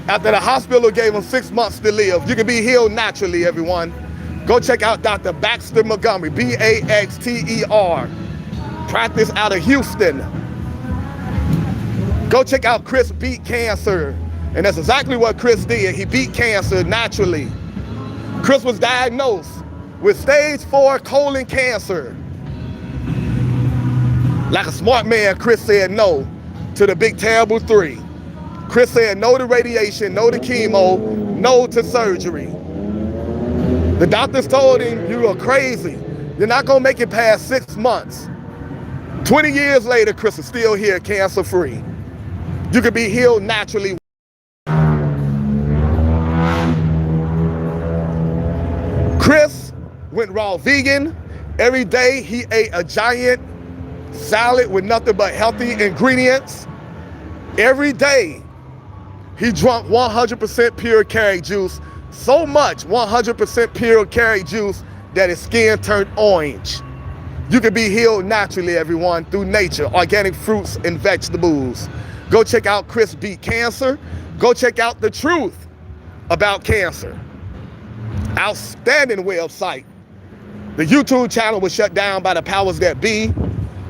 S1: After the hospital gave them 6 months to live. You can be healed naturally, everyone. Go check out Dr. Baxter Montgomery, B-A-X-T-E-R. Practice out of Houston. Go check out Chris Beat Cancer. And that's exactly what Chris did. He beat cancer naturally. Chris was diagnosed with stage 4 colon cancer. Like a smart man, Chris said no to the big terrible 3. Chris said no to radiation, no to chemo, no to surgery. The doctors told him, you are crazy. You're not gonna make it past 6 months. 20 years later, Chris is still here, cancer-free. You can be healed naturally. Chris went raw vegan. Every day he ate a giant salad with nothing but healthy ingredients. Every day he drank 100% pure carrot juice, so much 100% pure carrot juice that his skin turned orange. You can be healed naturally, everyone, through nature, organic fruits and vegetables. Go check out Chris Beat Cancer. Go check out The Truth About Cancer. Outstanding website. The YouTube channel was shut down by the powers that be.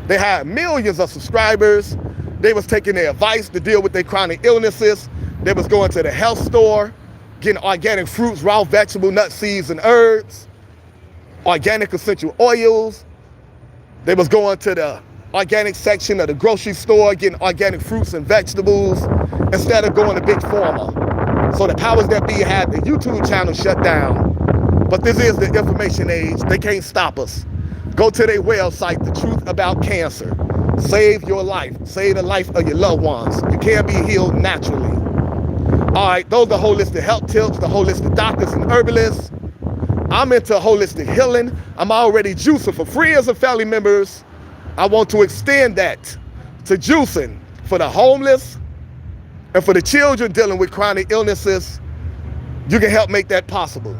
S1: They had millions of subscribers. They was taking their advice to deal with their chronic illnesses. They was going to the health store, getting organic fruits, raw vegetable, nuts, seeds, and herbs, organic essential oils. They was going to the organic section of the grocery store, getting organic fruits and vegetables, instead of going to big pharma. So the powers that be had the YouTube channel shut down. But this is the information age. They can't stop us. Go to their website, The Truth About Cancer. Save your life. Save the life of your loved ones. You can be healed naturally. All right, those are holistic health tips, the holistic doctors and herbalists. I'm into holistic healing. I'm already juicing for free as a family members. I want to extend that to juicing for the homeless and for the children dealing with chronic illnesses. You can help make that possible.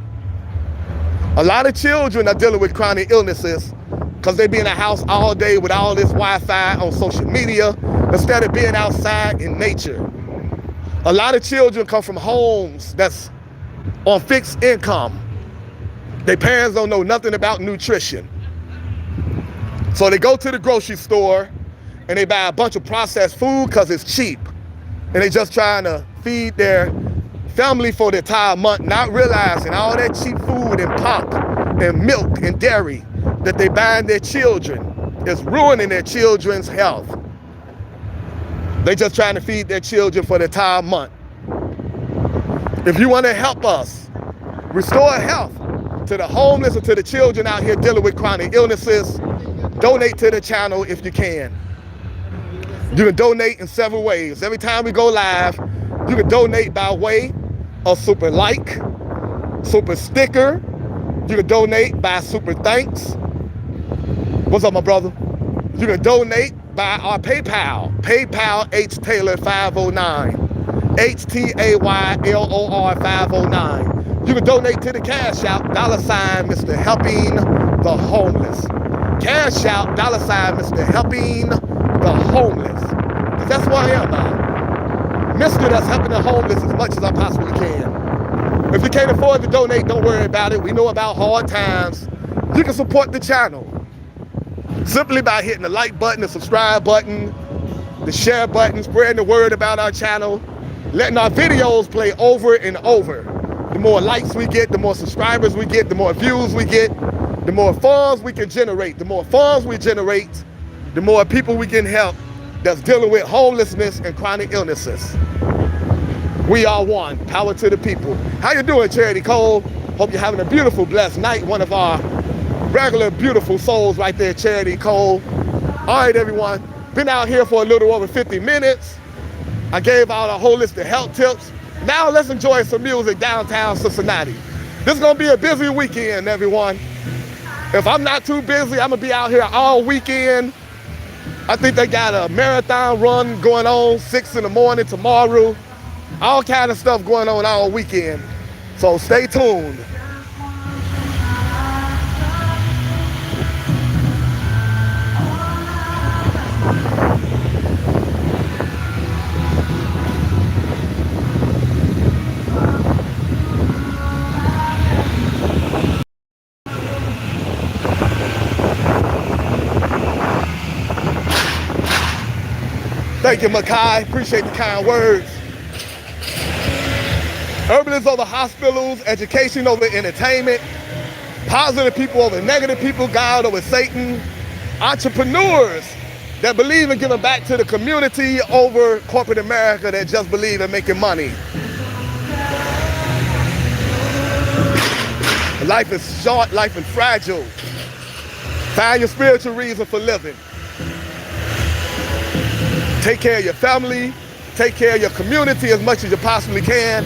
S1: A lot of children are dealing with chronic illnesses because they be in the house all day with all this Wi-Fi on social media instead of being outside in nature. A lot of children come from homes that's on fixed income. Their parents don't know nothing about nutrition. So they go to the grocery store and they buy a bunch of processed food because it's cheap. And they just trying to feed their family for the entire month, not realizing all that cheap food and pop and milk and dairy that they buying their children is ruining their children's health. They just trying to feed their children for the entire month. If you want to help us restore health to the homeless and to the children out here dealing with chronic illnesses, donate to the channel if you can. You can donate in several ways. Every time we go live, you can donate by way a super like, super sticker. You can donate by super thanks. What's up, my brother? You can donate by our PayPal. PayPal H Taylor 509. HTAYLOR 509. You can donate to the Cash App, $ Mr. Helping the Homeless. Cash App, $ Mr. Helping the Homeless. Because that's where I am now. Mr. That's helping the homeless as much as I possibly can. If you can't afford to donate, don't worry about it. We know about hard times. You can support the channel simply by hitting the like button, the subscribe button, the share button, spreading the word about our channel, letting our videos play over and over. The more likes we get, the more subscribers we get, the more views we get, the more funds we can generate. The more funds we generate, the more people we can help that's dealing with homelessness and chronic illnesses. We are one. Power to the people. How you doing, Charity Cole? Hope you're having a beautiful, blessed night. One of our regular, beautiful souls right there, Charity Cole. All right, everyone. Been out here for a little over 50 minutes. I gave out a holistic health tips. Now let's enjoy some music downtown Cincinnati. This is going to be a busy weekend, everyone. If I'm not too busy, I'm going to be out here all weekend. I think they got a marathon run going on 6 in the morning tomorrow. All kind of stuff going on all weekend. So stay tuned. Thank you, Makai. Appreciate the kind words. Herbalists over hospitals, education over entertainment, positive people over negative people, God over Satan, entrepreneurs that believe in giving back to the community over corporate America that just believe in making money. Life is short, life is fragile. Find your spiritual reason for living. Take care of your family, take care of your community as much as you possibly can.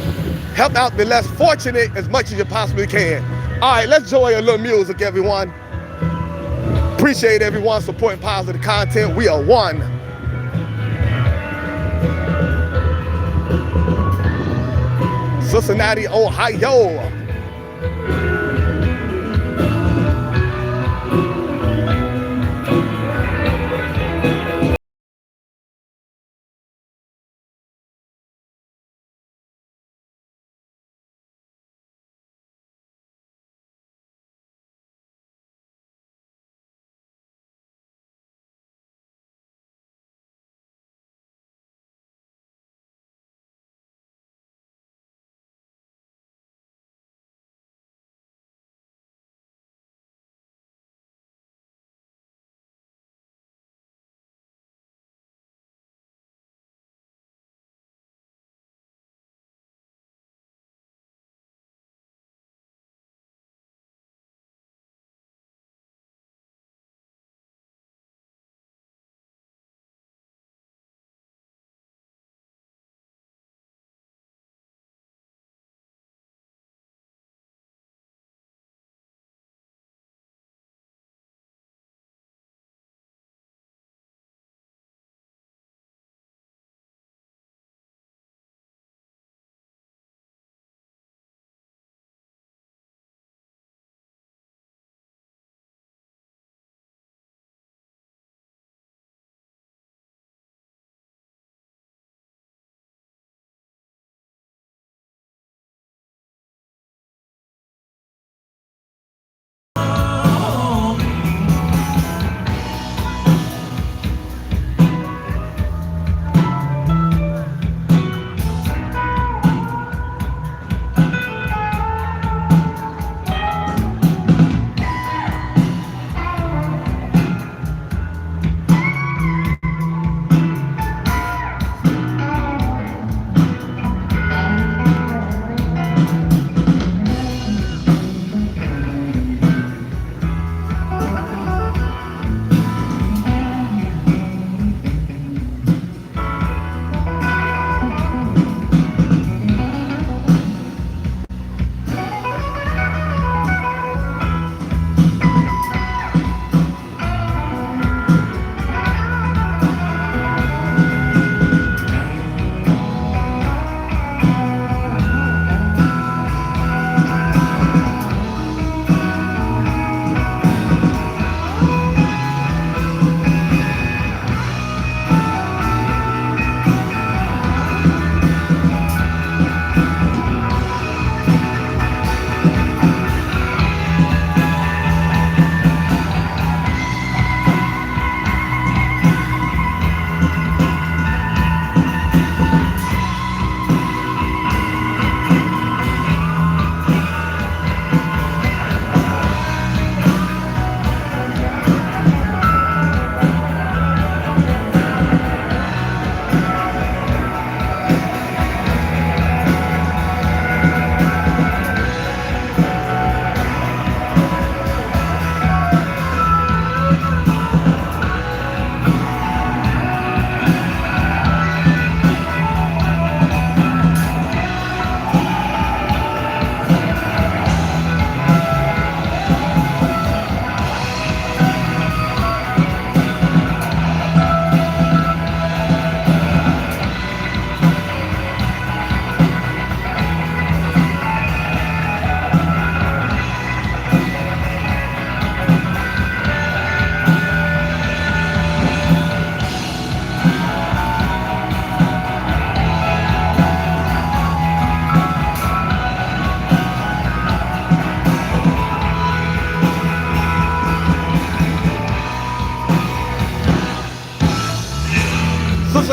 S1: Help out the less fortunate as much as you possibly can. All right, let's enjoy a little music, everyone. Appreciate everyone supporting positive content. We are one. Cincinnati, Ohio.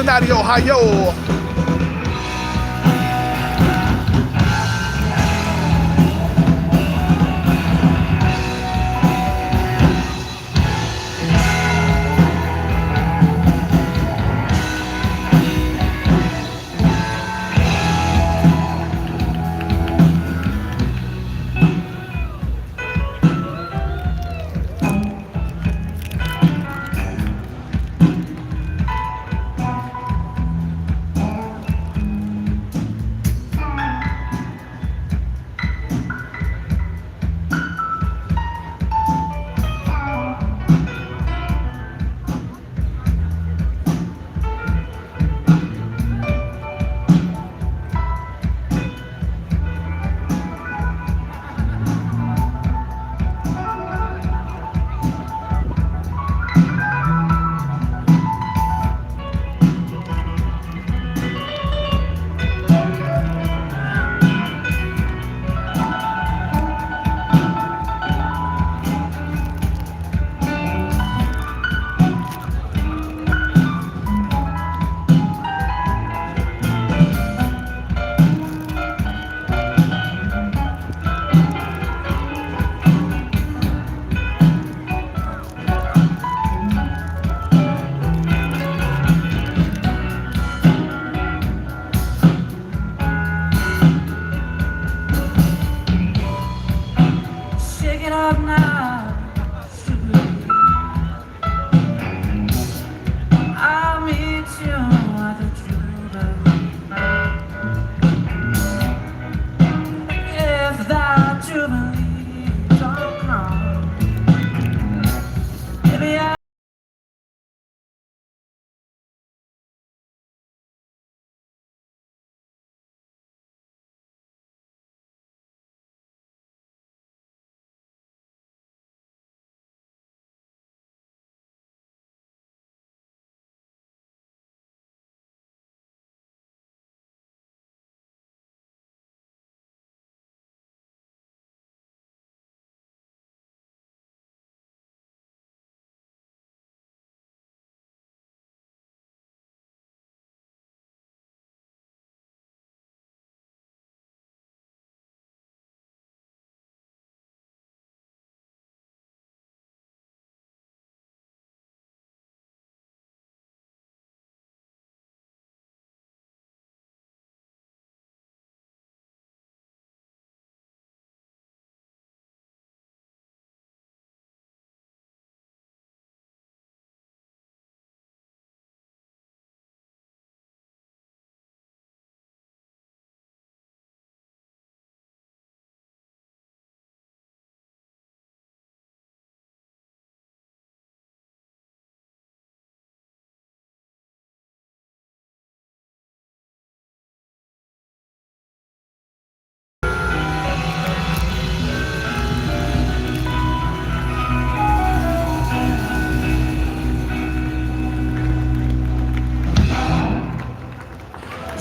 S1: Cincinnati, Ohio.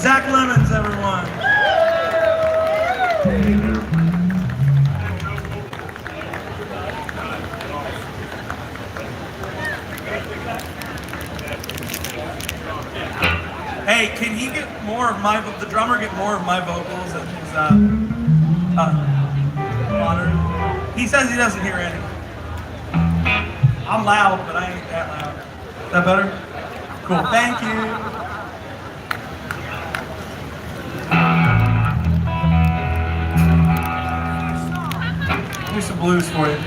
S2: Zach Lemons, everyone. Hey, can he get more of the drummer get more of my vocals and his monitor? He says he doesn't hear any. I'm loud, but I ain't that loud. Is that better? Cool, thank you. Do some blues for you.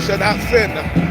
S1: shall not sin.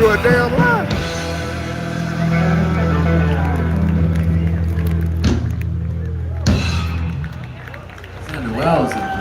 S1: You're a damn lie.
S3: Sandra Wells.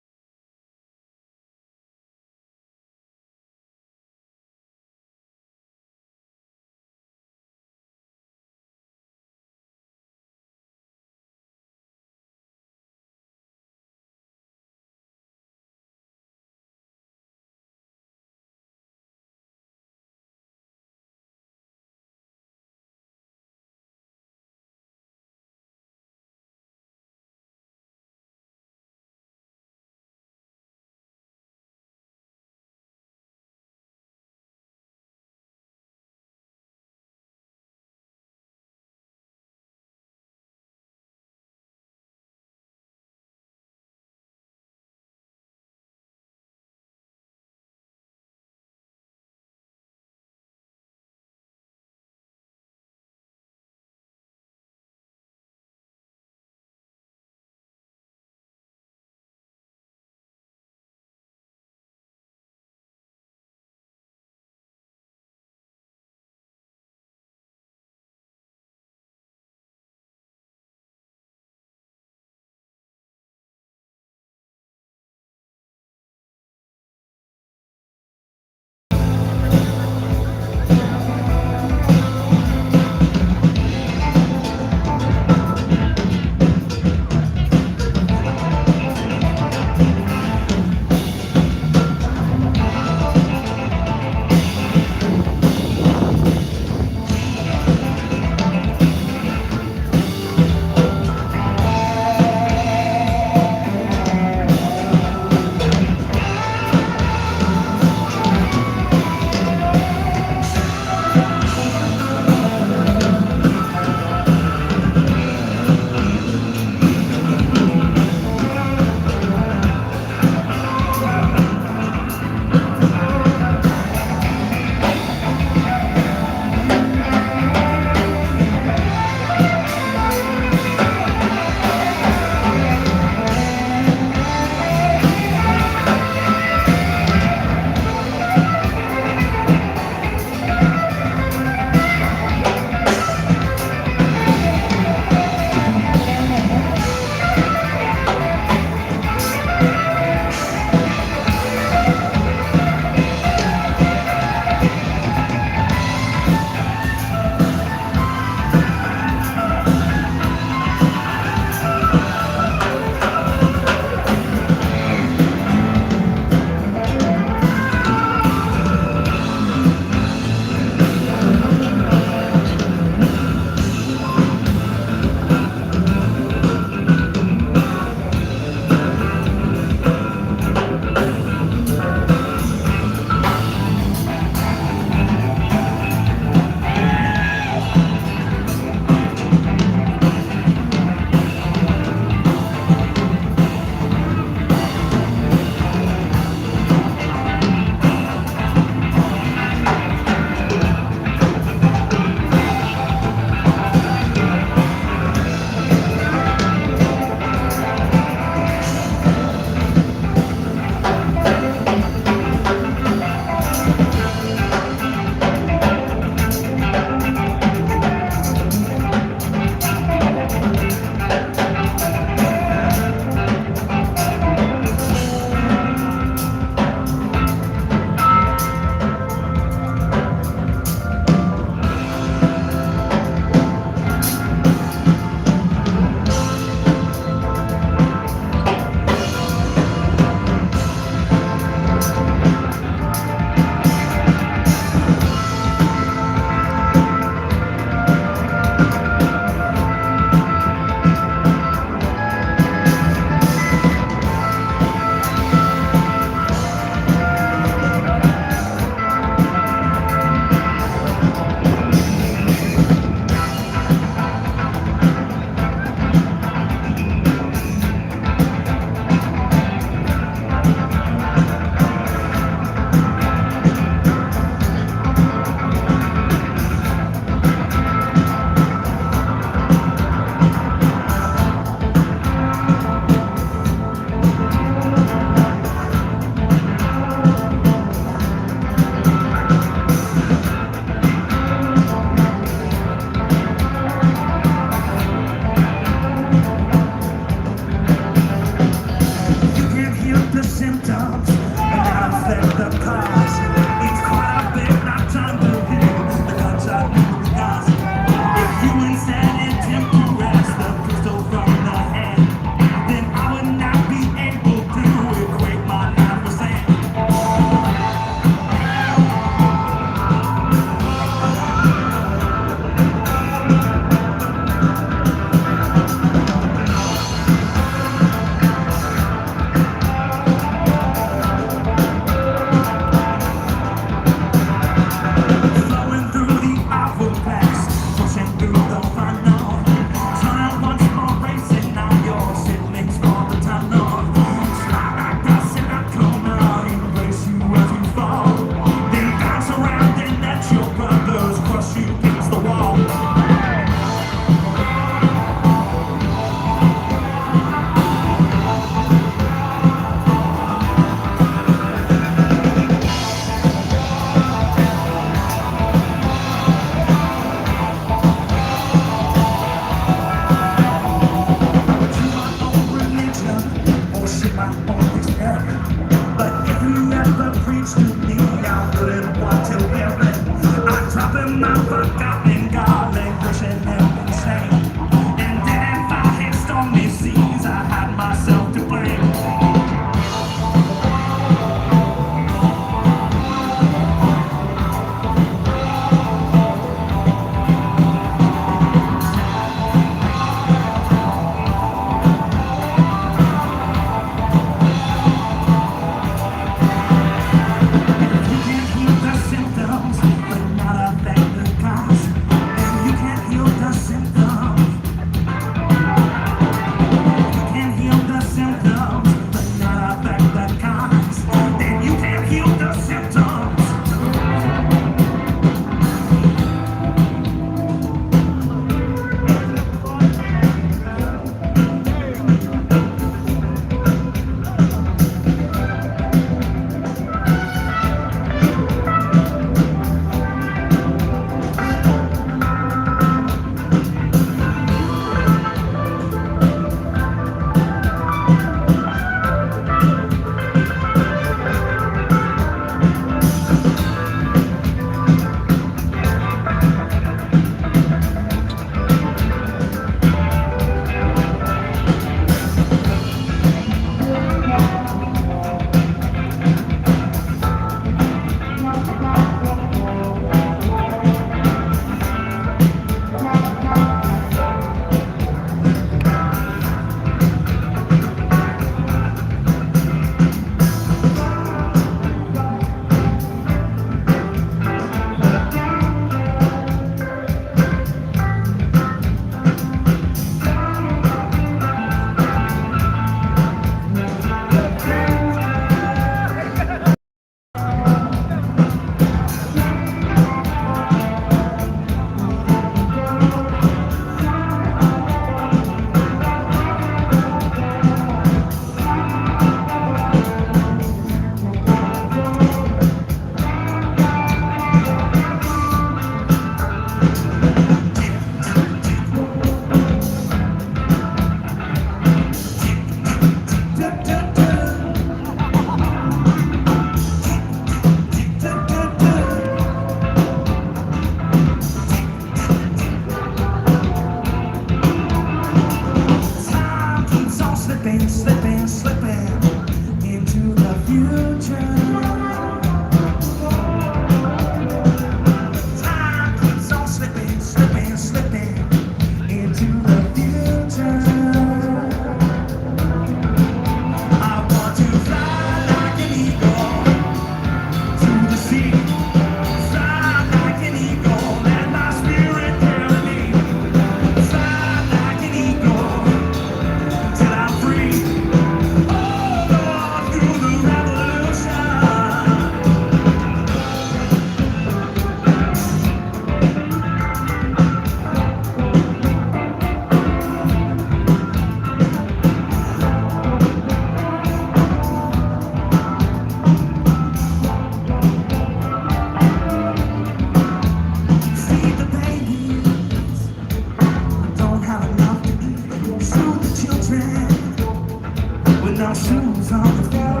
S2: our shoes on the floor.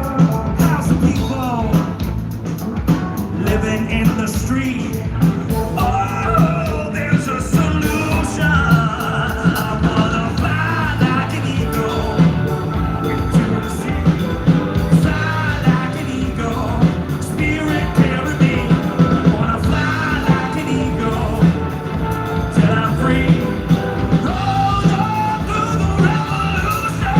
S2: Lots of people living in the street. Oh, there's a solution. I wanna fly like an eagle into the sea. Fly like an eagle, spirit carry me. I wanna fly like an eagle till I'm free. Hold on through the revolution.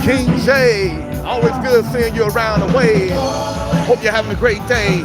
S1: King J, always good seeing you around the way. Hope you're having a great day.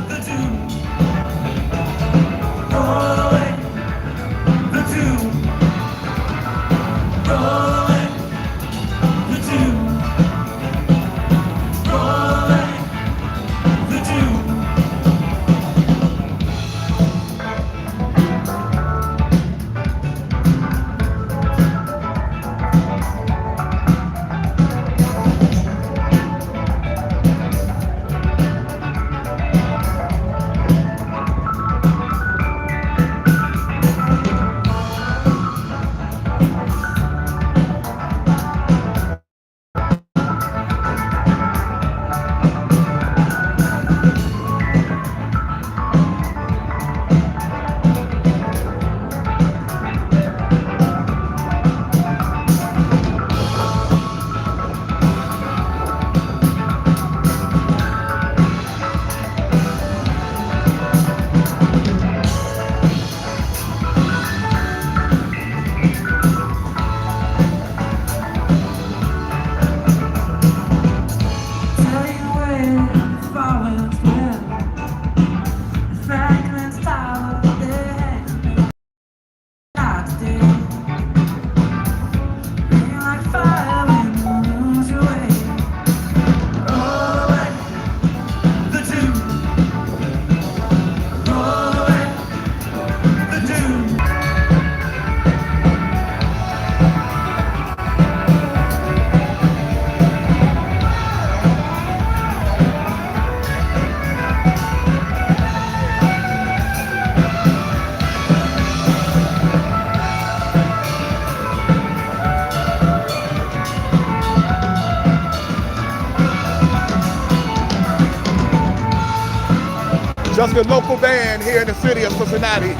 S1: Just a local band here in the city of Cincinnati.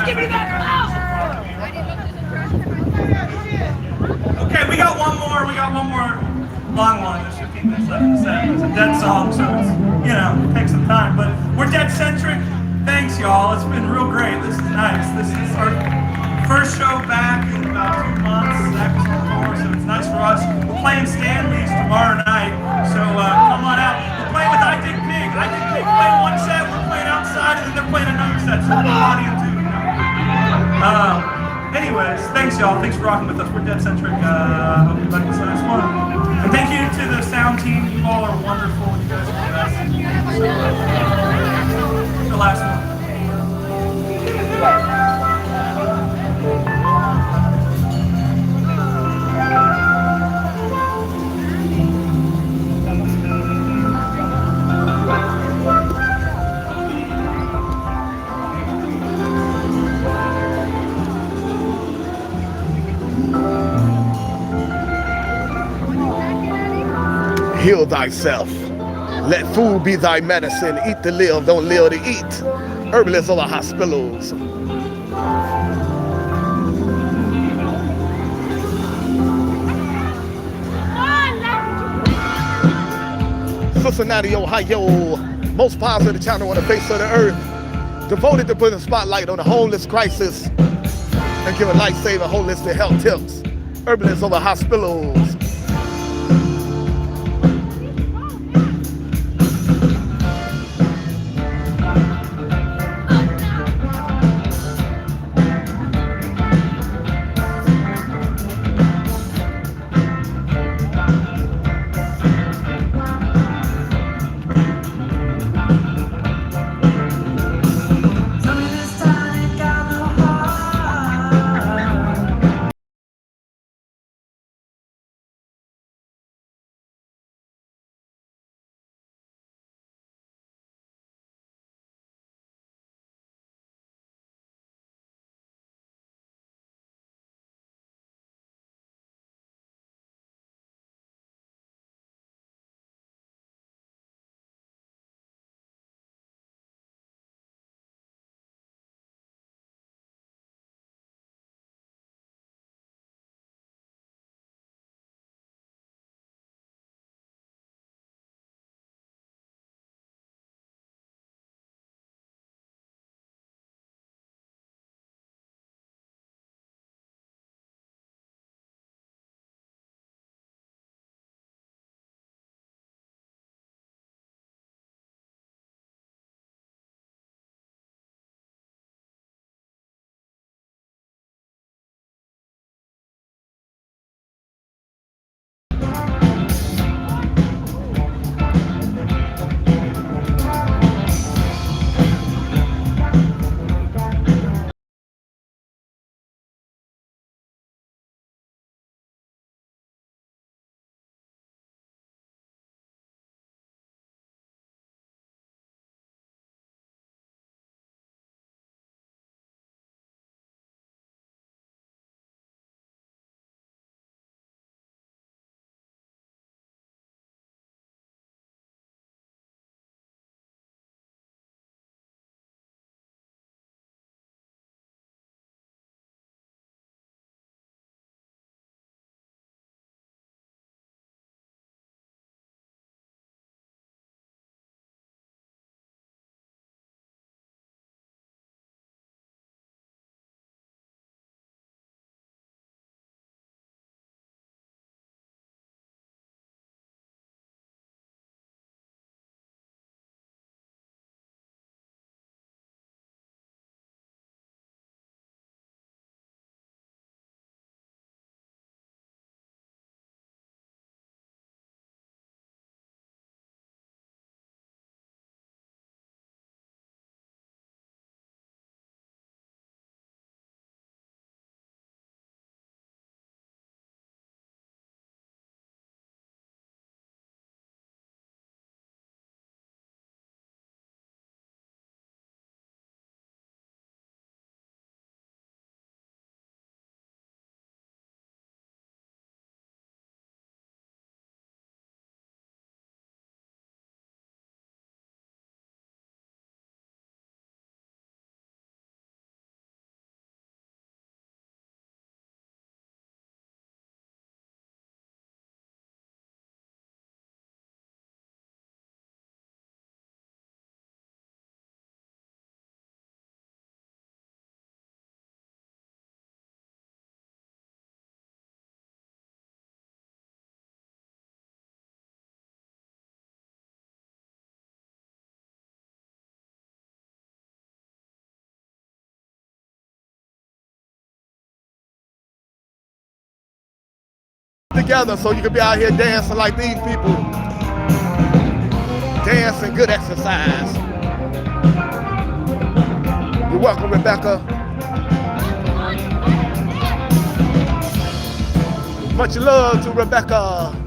S2: Give me that. Okay, we got one more. We got one more long one. There's 15 minutes left in the set. It's a dead song, so it's, you know, take some time. But we're dead centric. Thanks, y'all. It's been real great. This is nice. This is our first show back in about 2 months. Zach was on tour, so it's nice for us. We're playing Stanley's tomorrow night, so come on out. We're playing with I Dig Pig. I Dig Pig playing one set. We're playing outside, and then they're playing another set. So we're audio too. Anyways, thanks y'all. Thanks for rocking with us. We're dead centric. Hope you like this last one. And thank you to the sound team. You all are wonderful. You guys are the best. The last one.
S1: Heal thyself. Let food be thy medicine. Eat to live, don't live to eat. Herbalists over hospitals. Cincinnati, Ohio, most positive channel on the face of the earth, devoted to putting a spotlight on the homeless crisis and giving life-saving holistic health tips. Herbalists over hospitals. together so you can be out here dancing like these people. Dancing, good exercise. You're welcome, Rebecca. Much love to Rebecca.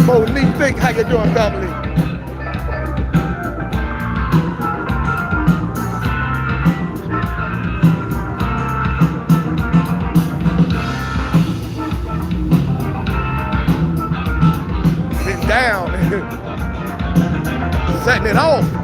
S1: Monique Fink, how you doing, family? Sitting down, setting it off.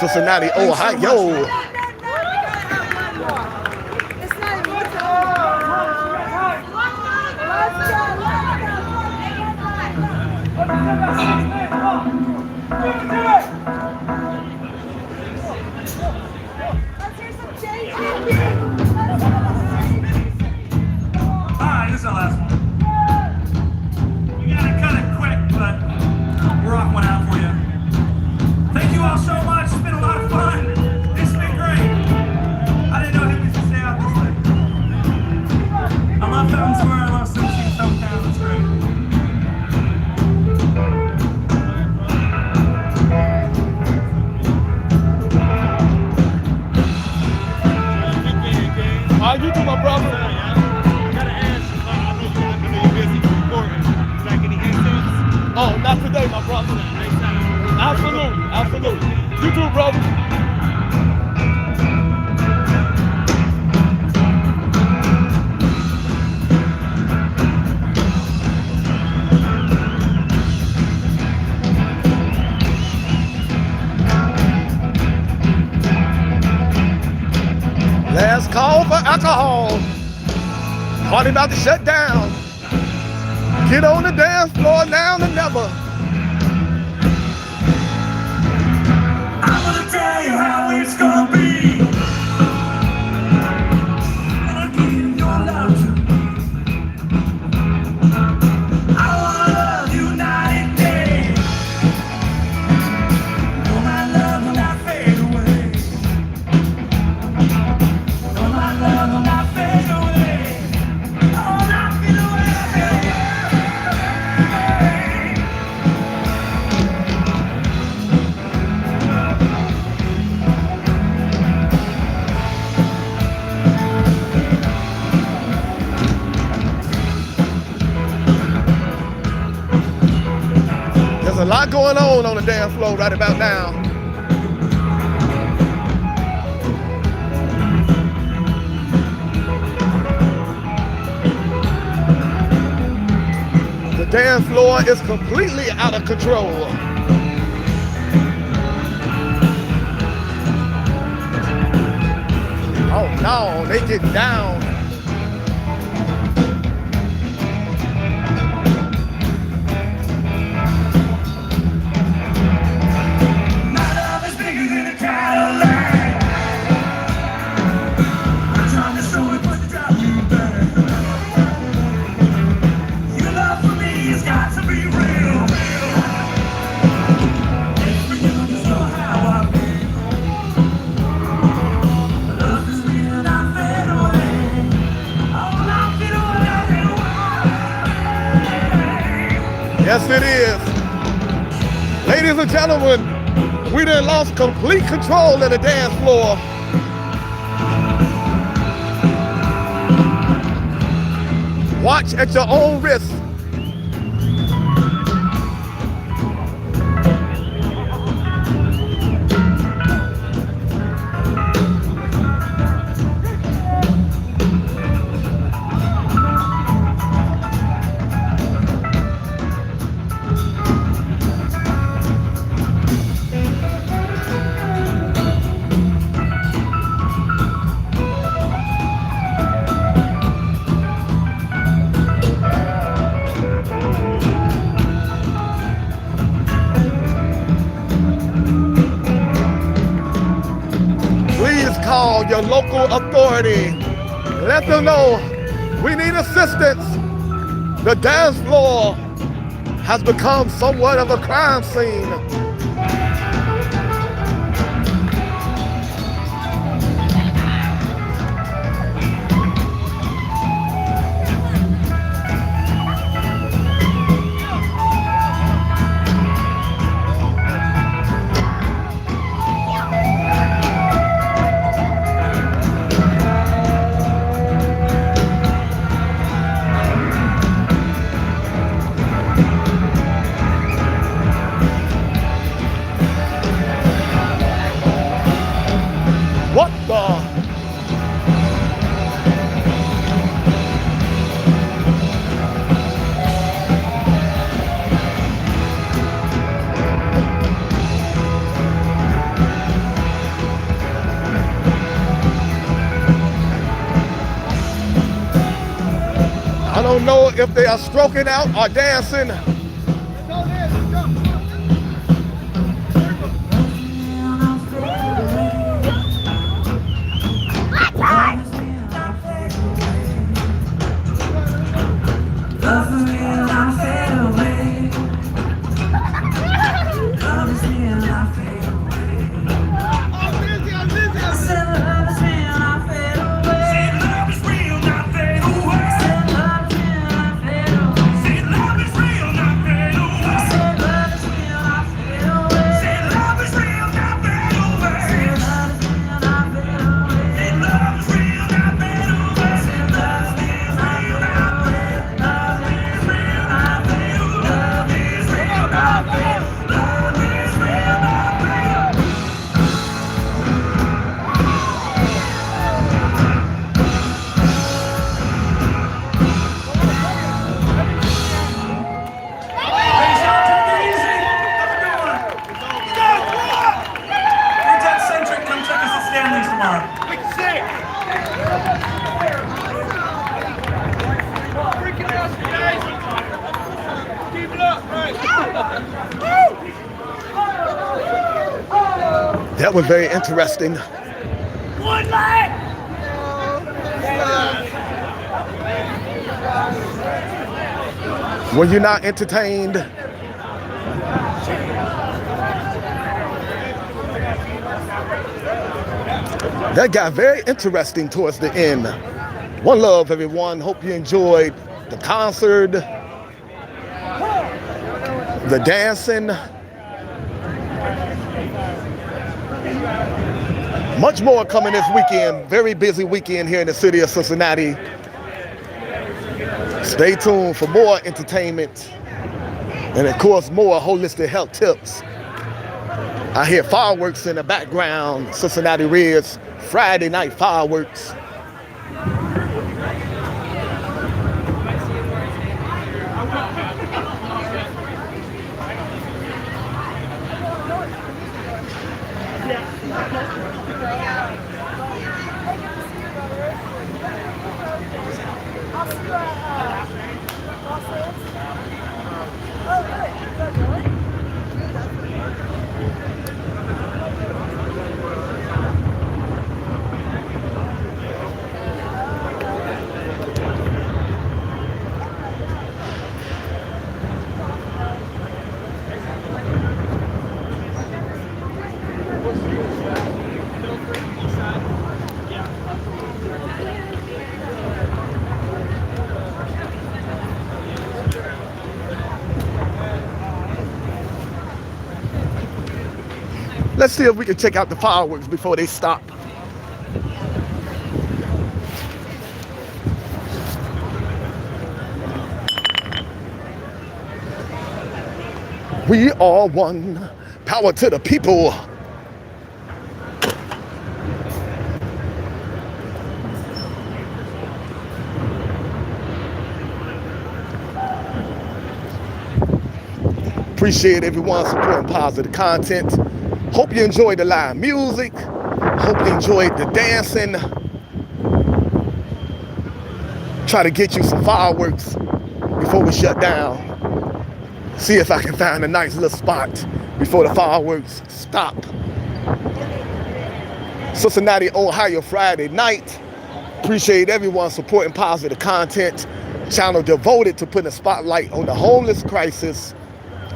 S1: Cincinnati, Ohio. Absolutely. You too, brother. Last call for alcohol. Party about to shut down. Get on the dance floor now or never.
S2: I'm gonna tell you how it's gonna be. And I'll give your love to me. I wanna love you night and day. No, my love will not fade away. No, my love will not fade away. Oh, not fade away.
S1: There's a lot going on the dance floor right about now. The dance floor is completely out of control. Oh no, they get down.
S2: My love is bigger than a Cadillac. I'm trying to show it, but you drive me back. Your love for me has got to be real. It's for you to show how I feel. Love is real, not fade away. Oh, not fade away, not fade away.
S1: Yes, it is. Ladies and gentlemen, we done lost complete control of the dance floor. Watch at your own risk. Please call your local authority. Let them know we need assistance. The dance floor has become somewhat of a crime scene. What the? I don't know if they are stroking out or dancing.
S2: Love is real, not
S1: That was very interesting.
S2: One leg!
S1: Were you not entertained? That got very interesting towards the end. One love, everyone. Hope you enjoyed the concert, the dancing. Much more coming this weekend. Very busy weekend here in the city of Cincinnati. Stay tuned for more entertainment and, of course, more holistic health tips. I hear fireworks in the background. Cincinnati Reds Friday night fireworks. Let's see if we can check out the fireworks before they stop. We are one. Power to the people. Appreciate everyone supporting positive content. Hope you enjoyed the live music. Hope you enjoyed the dancing. Try to get you some fireworks before we shut down. See if I can find a nice little spot before the fireworks stop. Cincinnati, Ohio, Friday night. Appreciate everyone supporting positive content. Channel devoted to putting a spotlight on the homeless crisis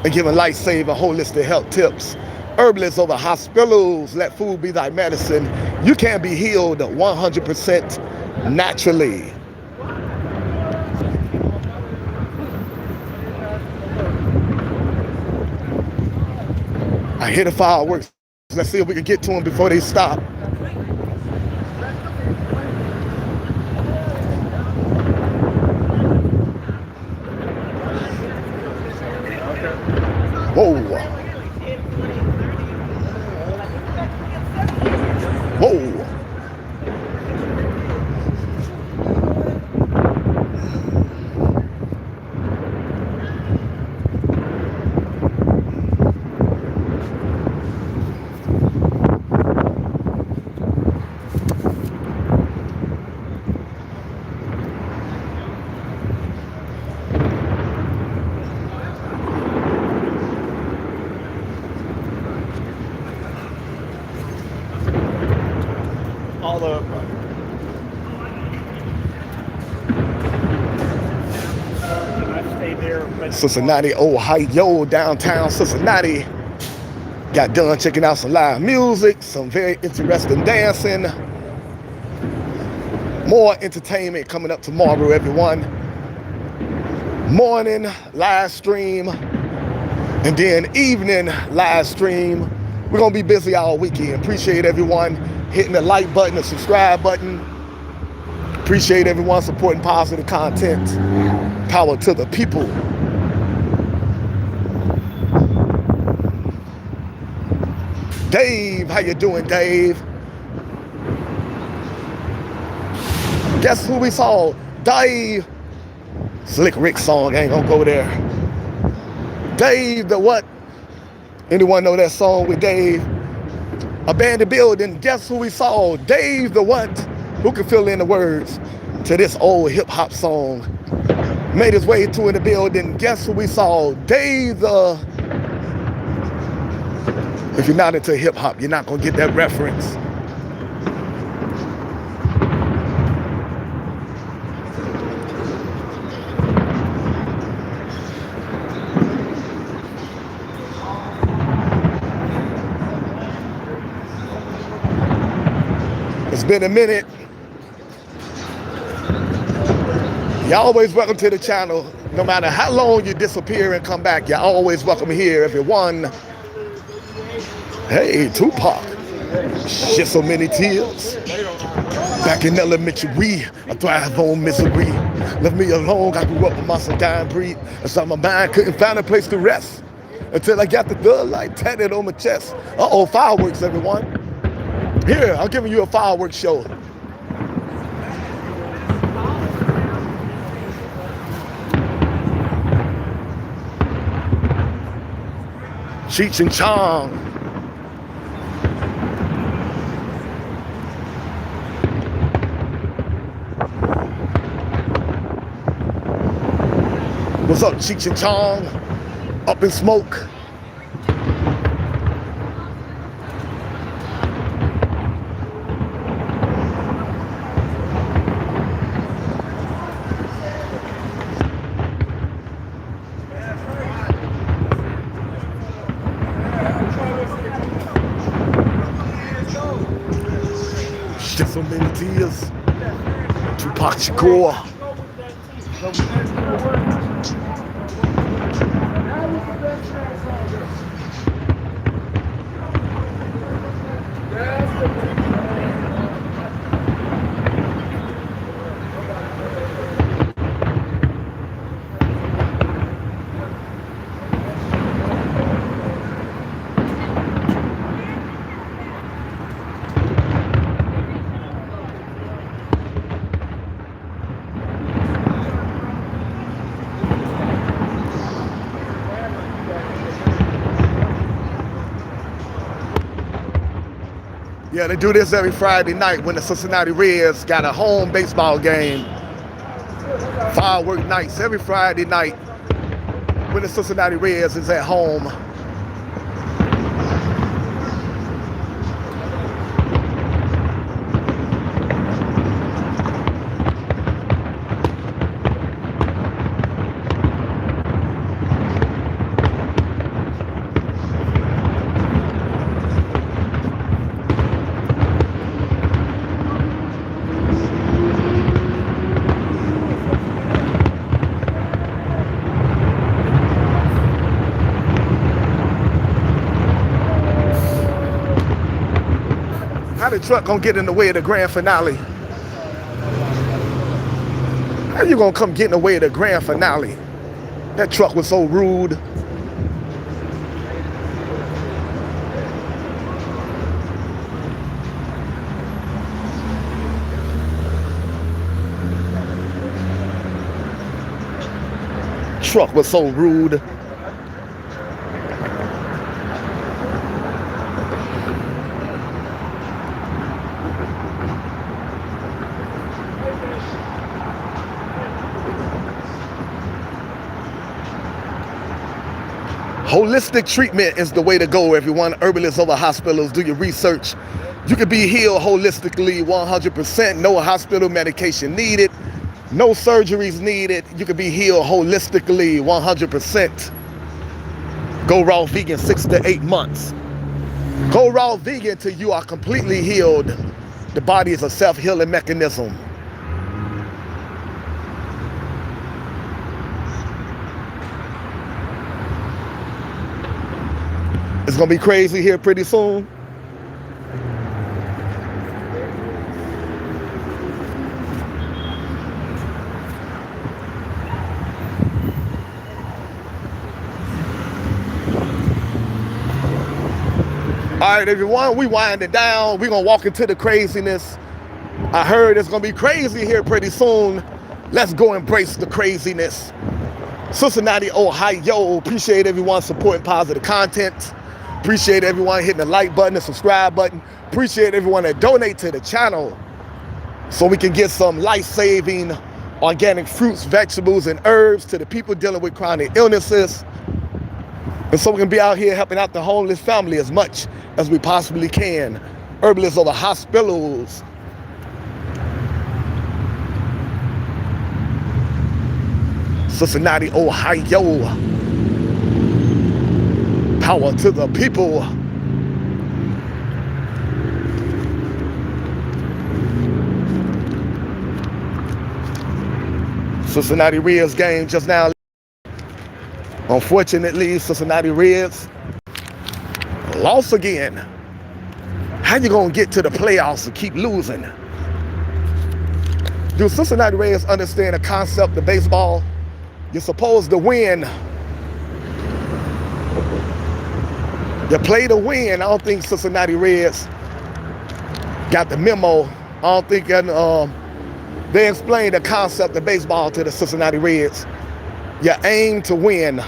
S1: and giving life-saving holistic health tips. Herbalists over hospitals, let food be thy medicine. You can be healed 100% naturally. I hear the fireworks. Let's see if we can get to them before they stop. Whoa. Whoa.
S4: All the I stayed there. But
S1: Cincinnati, Ohio, downtown Cincinnati. Got done checking out some live music, some very interesting dancing. More entertainment coming up tomorrow, everyone. Morning live stream, and then evening live stream. We're gonna be busy all weekend. Appreciate everyone hitting the like button, the subscribe button. Appreciate everyone supporting positive content. Power to the people. Dave, how you doing, Dave? Guess who we saw? Dave. Slick Rick song, ain't gonna go there. Dave the what? Anyone know that song with Dave? Abandoned building, guess who we saw? Dave the what? Who can fill in the words to this old hip hop song? Made his way to in the building, guess who we saw? Dave the... If you're not into hip hop, you're not gonna get that reference. It's been a minute. You're always welcome to the channel. No matter how long you disappear and come back, you're always welcome here, everyone. Hey, Tupac. Shed so many tears. Back in elementary, I thrive on misery. Left me alone, I grew up with my dying breed. Inside my mind, couldn't find a place to rest. Until I got the thug light tatted on my chest. Uh-oh, fireworks, everyone. Here, I'm giving you a fireworks show. Cheech and Chong. What's up, Cheech and Chong? Up in smoke. Shed so many tears. Tupac Shakur. Yeah, they do this every Friday night when the Cincinnati Reds got a home baseball game. Firework nights every Friday night when the Cincinnati Reds is at home. How the truck gonna get in the way of the grand finale? How you gonna come get in the way of the grand finale? That truck was so rude. Truck was so rude. Holistic treatment is the way to go, everyone. Herbalists over hospitals. Do your research. You can be healed holistically 100%. No hospital medication needed. No surgeries needed. You can be healed holistically 100%. Go raw vegan 6 to 8 months. Go raw vegan till you are completely healed. The body is a self-healing mechanism. It's gonna be crazy here pretty soon. All right, everyone, we winding down. We're gonna walk into the craziness. I heard it's gonna be crazy here pretty soon. Let's go embrace the craziness. Cincinnati, Ohio. Appreciate everyone supporting positive content. Appreciate everyone hitting the like button, the subscribe button. Appreciate everyone that donate to the channel so we can get some life-saving organic fruits, vegetables, and herbs to the people dealing with chronic illnesses. And so we can be out here helping out the homeless family as much as we possibly can. Herbalists over hospitals. Cincinnati, Ohio. Power to the people. Cincinnati Reds game just now. Unfortunately, Cincinnati Reds lost again. How you gonna get to the playoffs and keep losing? Do Cincinnati Reds understand the concept of baseball? You're supposed to win. You play to win. I don't think Cincinnati Reds got the memo. I don't think they explained the concept of baseball to the Cincinnati Reds. You aim to win.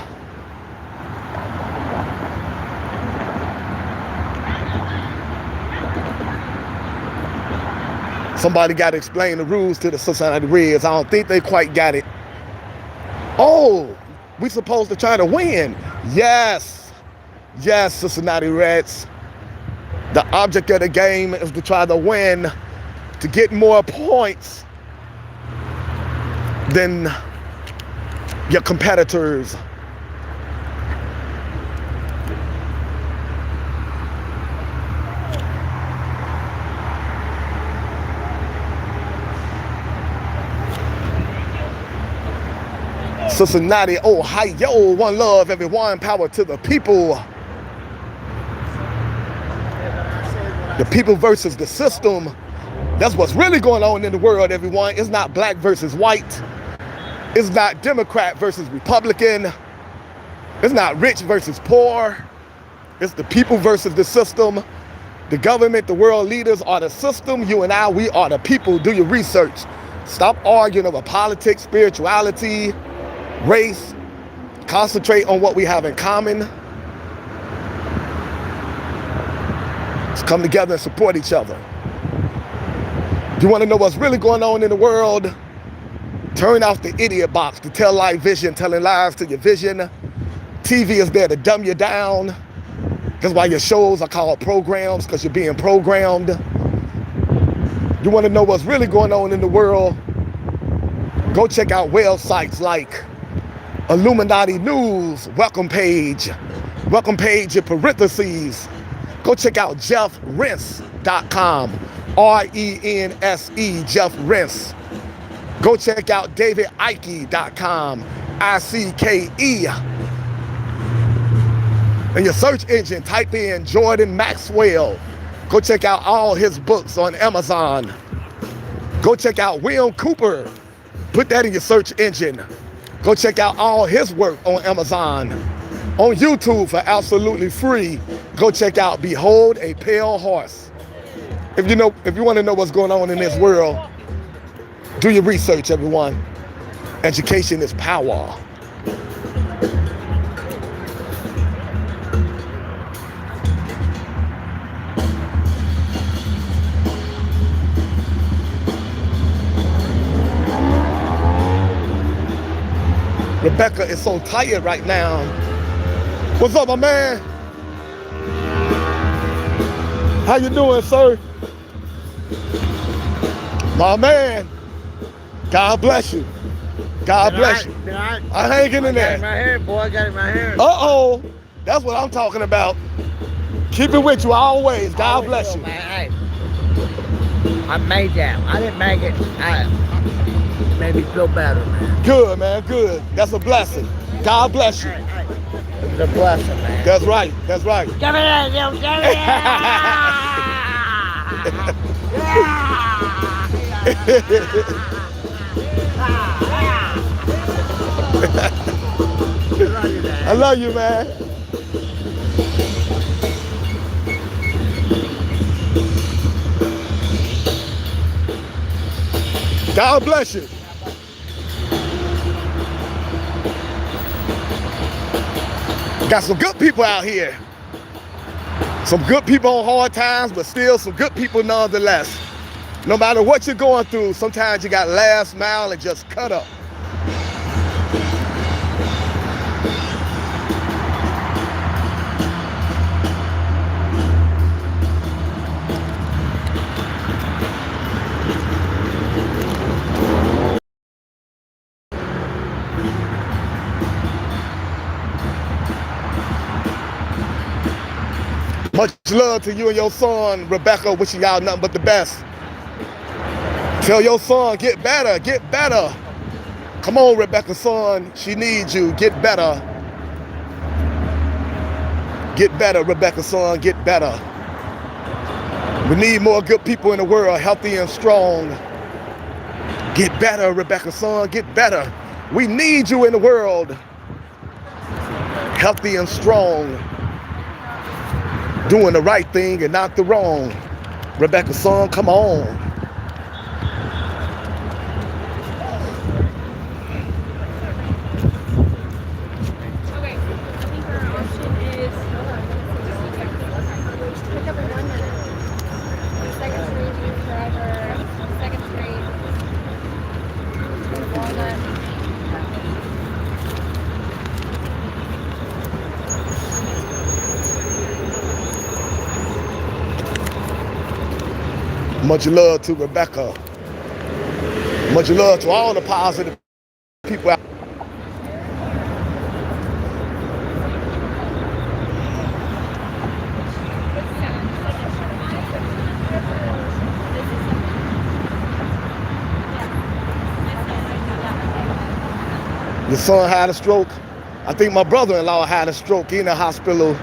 S1: Somebody got to explain the rules to the Cincinnati Reds. I don't think they quite got it. Oh, we supposed to try to win. Yes. Yes, Cincinnati Reds. The object of the game is to try to win, to get more points than your competitors. Cincinnati, Ohio. One love, everyone. Power to the people. The people versus the system. That's what's really going on in the world, everyone. It's not black versus white. It's not Democrat versus Republican. It's not rich versus poor. It's the people versus the system. The government, the world leaders are the system. You and I, we are the people. Do your research. Stop arguing over politics, spirituality, race. Concentrate on what we have in common. Let's come together and support each other. You want to know what's really going on in the world? Turn off the idiot box, to tell life vision, telling lies to your vision. TV is there to dumb you down. That's why your shows are called programs, because you're being programmed. You want to know what's really going on in the world? Go check out websites like Illuminati News, welcome page in parentheses. Go check out JeffRense.com, R-E-N-S-E, Jeff Rense. Go check out DavidIke.com, I-C-K-E. In your search engine, type in Jordan Maxwell. Go check out all his books on Amazon. Go check out William Cooper. Put that in your search engine. Go check out all his work on Amazon. On YouTube for absolutely free, go check out Behold a Pale Horse. If you want to know what's going on in this world, do your research, everyone. Education is power. Rebecca is so tired right now. What's up, my man? How you doing, sir? My man. God bless you. God bless you. I'm hanging in there.
S5: I got it in my hair, boy. I got it in my hair.
S1: Uh-oh. That's what I'm talking about. Keep it with you always. God bless you.
S5: Man. Hey, I made that. I didn't make it. It made me feel better, man.
S1: Good, man. Good. That's a blessing. God bless you.
S5: It's a blessing, man.
S1: That's right. That's right.
S5: Give me that, give me
S1: I love you, man. God bless you. Got some good people out here. Some good people on hard times, but still some good people nonetheless. No matter what you're going through, sometimes you got last mile and just cut up. Much love to you and your son, Rebecca. Wishing y'all nothing but the best. Tell your son, get better, get better. Come on, Rebecca, son. She needs you. Get better. Get better, Rebecca, son. Get better. We need more good people in the world, healthy and strong. Get better, Rebecca, son. Get better. We need you in the world, healthy and strong. Doing the right thing and not the wrong. Rebecca, son, come on.
S6: Okay, I think our option is pick up in 1 minute. Second Street, Youth Forever, Second Street, Walnut.
S1: Much love to Rebecca. Much love to all the positive people out. Your son had a stroke. I think my brother-in-law had a stroke. He in the hospital.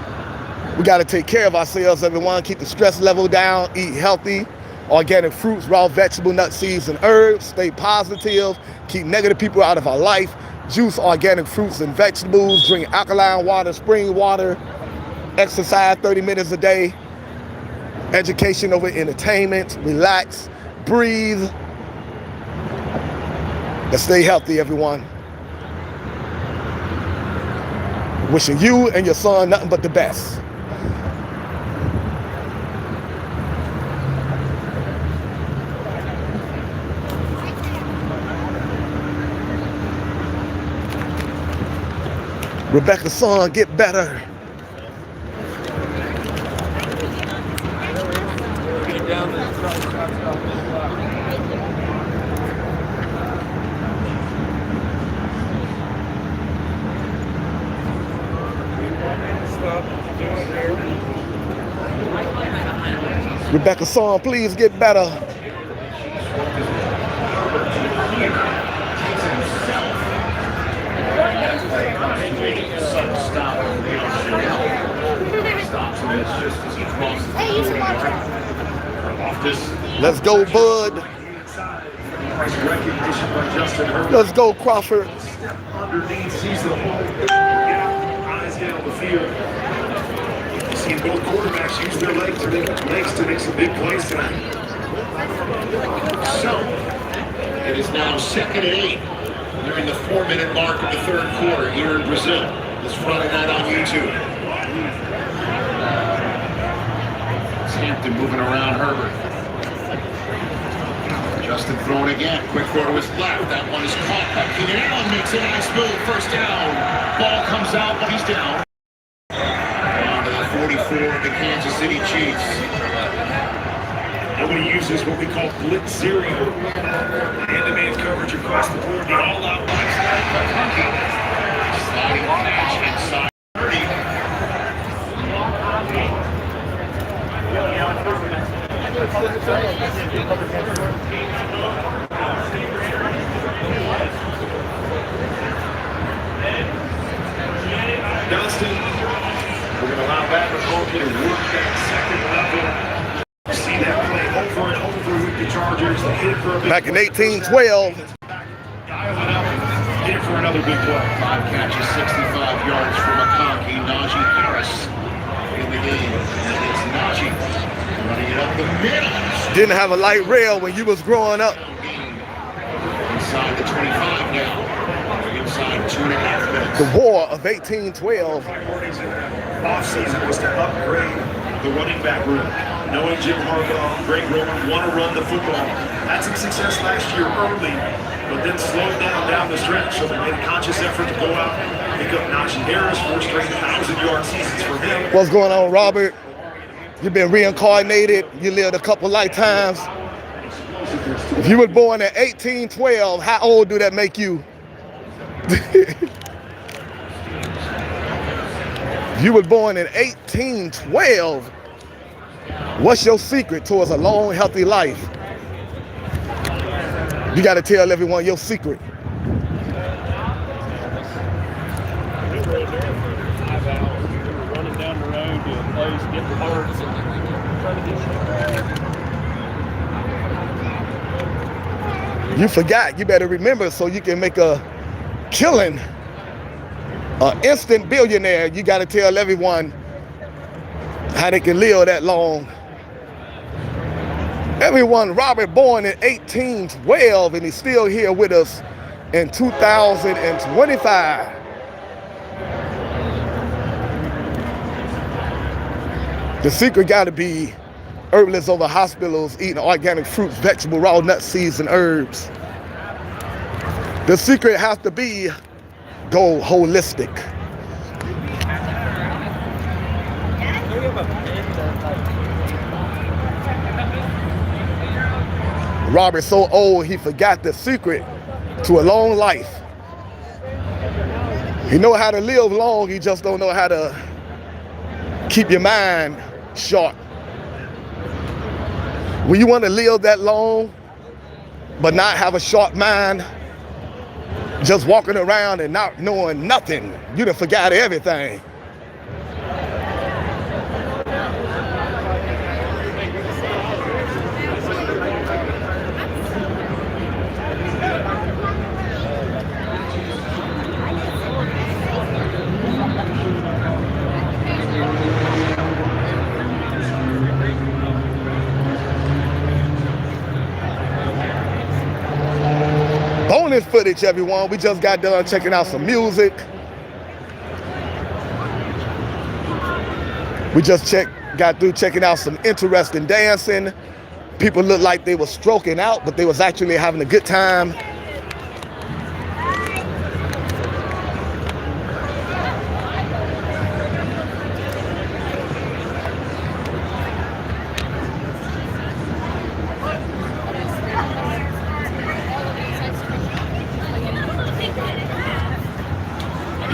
S1: We got to take care of ourselves, everyone. Keep the stress level down. Eat healthy. Organic fruits, raw vegetable, nuts, seeds, and herbs. Stay positive. Keep negative people out of our life. Juice organic fruits and vegetables. Drink alkaline water, spring water. Exercise 30 minutes a day. Education over entertainment. Relax. Breathe. And stay healthy, everyone. Wishing you and your son nothing but the best. Rebecca's son, get better. Rebecca's son, please get better. Let's go, Bud. Let's go, Crawford.
S2: Underneath, sees the hole. Eyes down the field. Seen both quarterbacks use their legs to make some big plays tonight.
S7: So, it is now 2nd and 8. Nearing the 4-minute mark of the 3rd quarter here in Brazil. This Friday night on YouTube. Hampton moving around Herbert. Justin throwing again. Quick throw to his left. That one is caught by Keenan Allen. Makes a nice move. First down. Ball comes out, but he's down. Down to the 44 of the Kansas City Chiefs.
S2: Nobody uses what we call blitz zero. Hand-to-man coverage across the board. The all-out line
S7: Sliding catch inside 30.
S2: Johnston, we're going to allow that to work that second level. See that play over and over with the Chargers. They hit it for a big
S1: Back in
S2: play.
S1: 1812.
S2: Dial it out. Hit it for another big play.
S7: 5 catches, 65 yards for McConkey. Najee Harris in the game. And it's Najee running it up the middle.
S1: Didn't have a light rail when you was growing up.
S7: Inside the 25 now. Inside 2.5 minutes.
S1: The War of 1812.
S2: Priorities in the offseason was to upgrade the running back room. Knowing Jim Harbaugh, Greg Roman want to run the football. Had some success last year early, but then slowed down the stretch. So they made a conscious effort to go out and pick up Najee Harris, 4 straight 1,000-yard seasons for him.
S1: What's going on, Robert? You've been reincarnated. You lived a couple lifetimes. If you were born in 1812, how old do that make you? If you were born in 1812, what's your secret towards a long, healthy life? You got to tell everyone your secret.
S4: Running down the road to a place, getting parts, and trying to get
S1: You forgot. You better remember so you can make a killing. An instant billionaire. You got to tell everyone how they can live that long. Everyone, Robert born in 1812 and he's still here with us in 2025. The secret got to be herbalists over hospitals, eating organic fruits, vegetables, raw nuts, seeds, and herbs. The secret has to be go holistic. Robert's so old he forgot the secret to a long life. He know how to live long, he just don't know how to keep your mind sharp. When you want to live that long, but not have a sharp mind, just walking around and not knowing nothing, you done forgot everything. Bonus footage, everyone. We just got done checking out some music. We just got through checking out some interesting dancing. People looked like they were stroking out, but they was actually having a good time.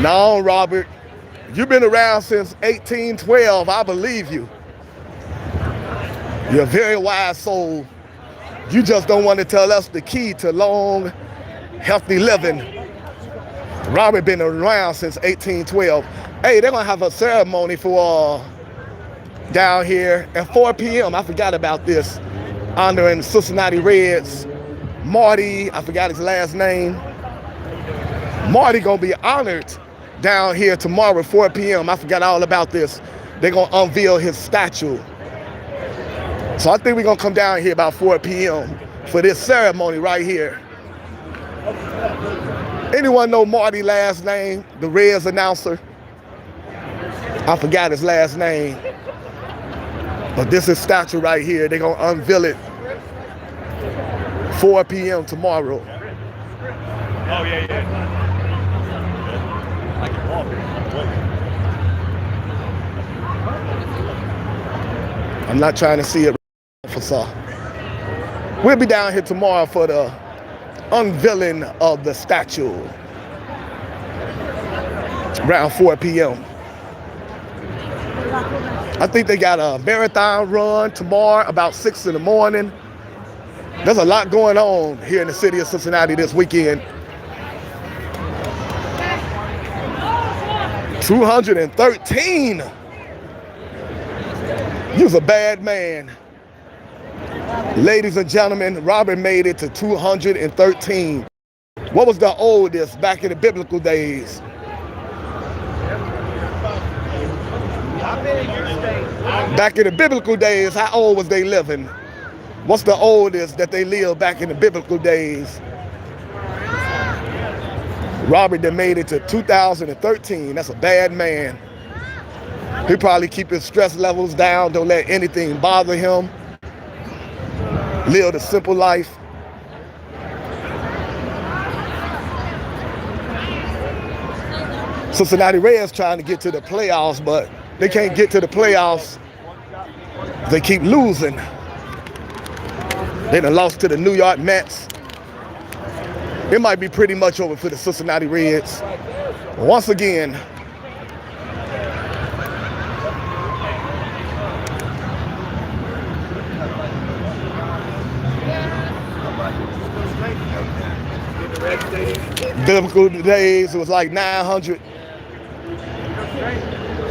S1: No, Robert, you've been around since 1812. I believe you. You're a very wise soul. You just don't want to tell us the key to long, healthy living. Robert been around since 1812. Hey, they're gonna have a ceremony for down here at 4 p.m. I forgot about this. Honoring Cincinnati Reds. Marty, I forgot his last name. Marty gonna be honored down here tomorrow at 4 p.m. I forgot all about this. They're gonna unveil his statue. So I think we're gonna come down here about 4 p.m. for this ceremony right here. Anyone know Marty's last name? The Reds announcer? I forgot his last name. But this is statue right here. They're gonna unveil it 4 p.m. tomorrow.
S4: Oh, yeah.
S1: I'm not trying to see it, officer. We'll be down here tomorrow for the unveiling of the statue around 4 p.m. I think they got a marathon run tomorrow about 6 in the morning. There's a lot going on here in the city of Cincinnati this weekend. 213. You's a bad man. Ladies and gentlemen, Robert made it to 213. What was the oldest back in the biblical days? Back in the biblical days, how old was they living? What's the oldest that they lived back in the biblical days? Robert that made it to 2013. That's a bad man. He probably keep his stress levels down, don't let anything bother him. Live a simple life. Cincinnati Reds trying to get to the playoffs, but they can't get to the playoffs. They keep losing. They done lost to the New York Mets. It might be pretty much over for the Cincinnati Reds. Once again, biblical days, it was like 900.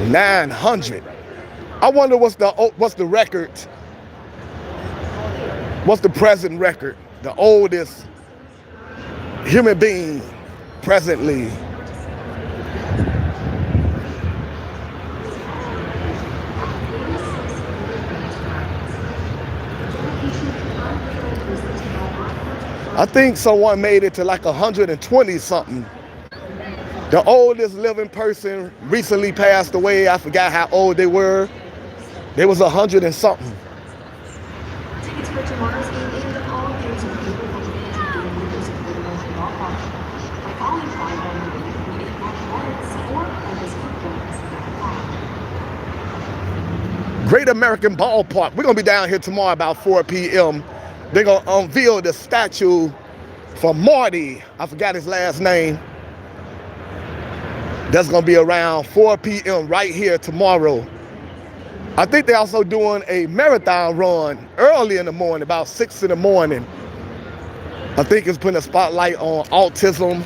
S1: 900. I wonder what's the record? What's the present record? The oldest human being presently. I think someone made it to like 120 something. The oldest living person recently passed away. I forgot how old they were. They was 100 and something.
S8: Tickets for tomorrow's game and all games are available at by calling 511 Athletics or by visiting
S1: Great American Ballpark. We're gonna be down here tomorrow about 4 p.m. They're gonna unveil the statue for Marty. I forgot his last name. That's gonna be around 4 p.m. right here tomorrow. I think they're also doing a marathon run early in the morning, about 6 in the morning. I think it's putting a spotlight on autism.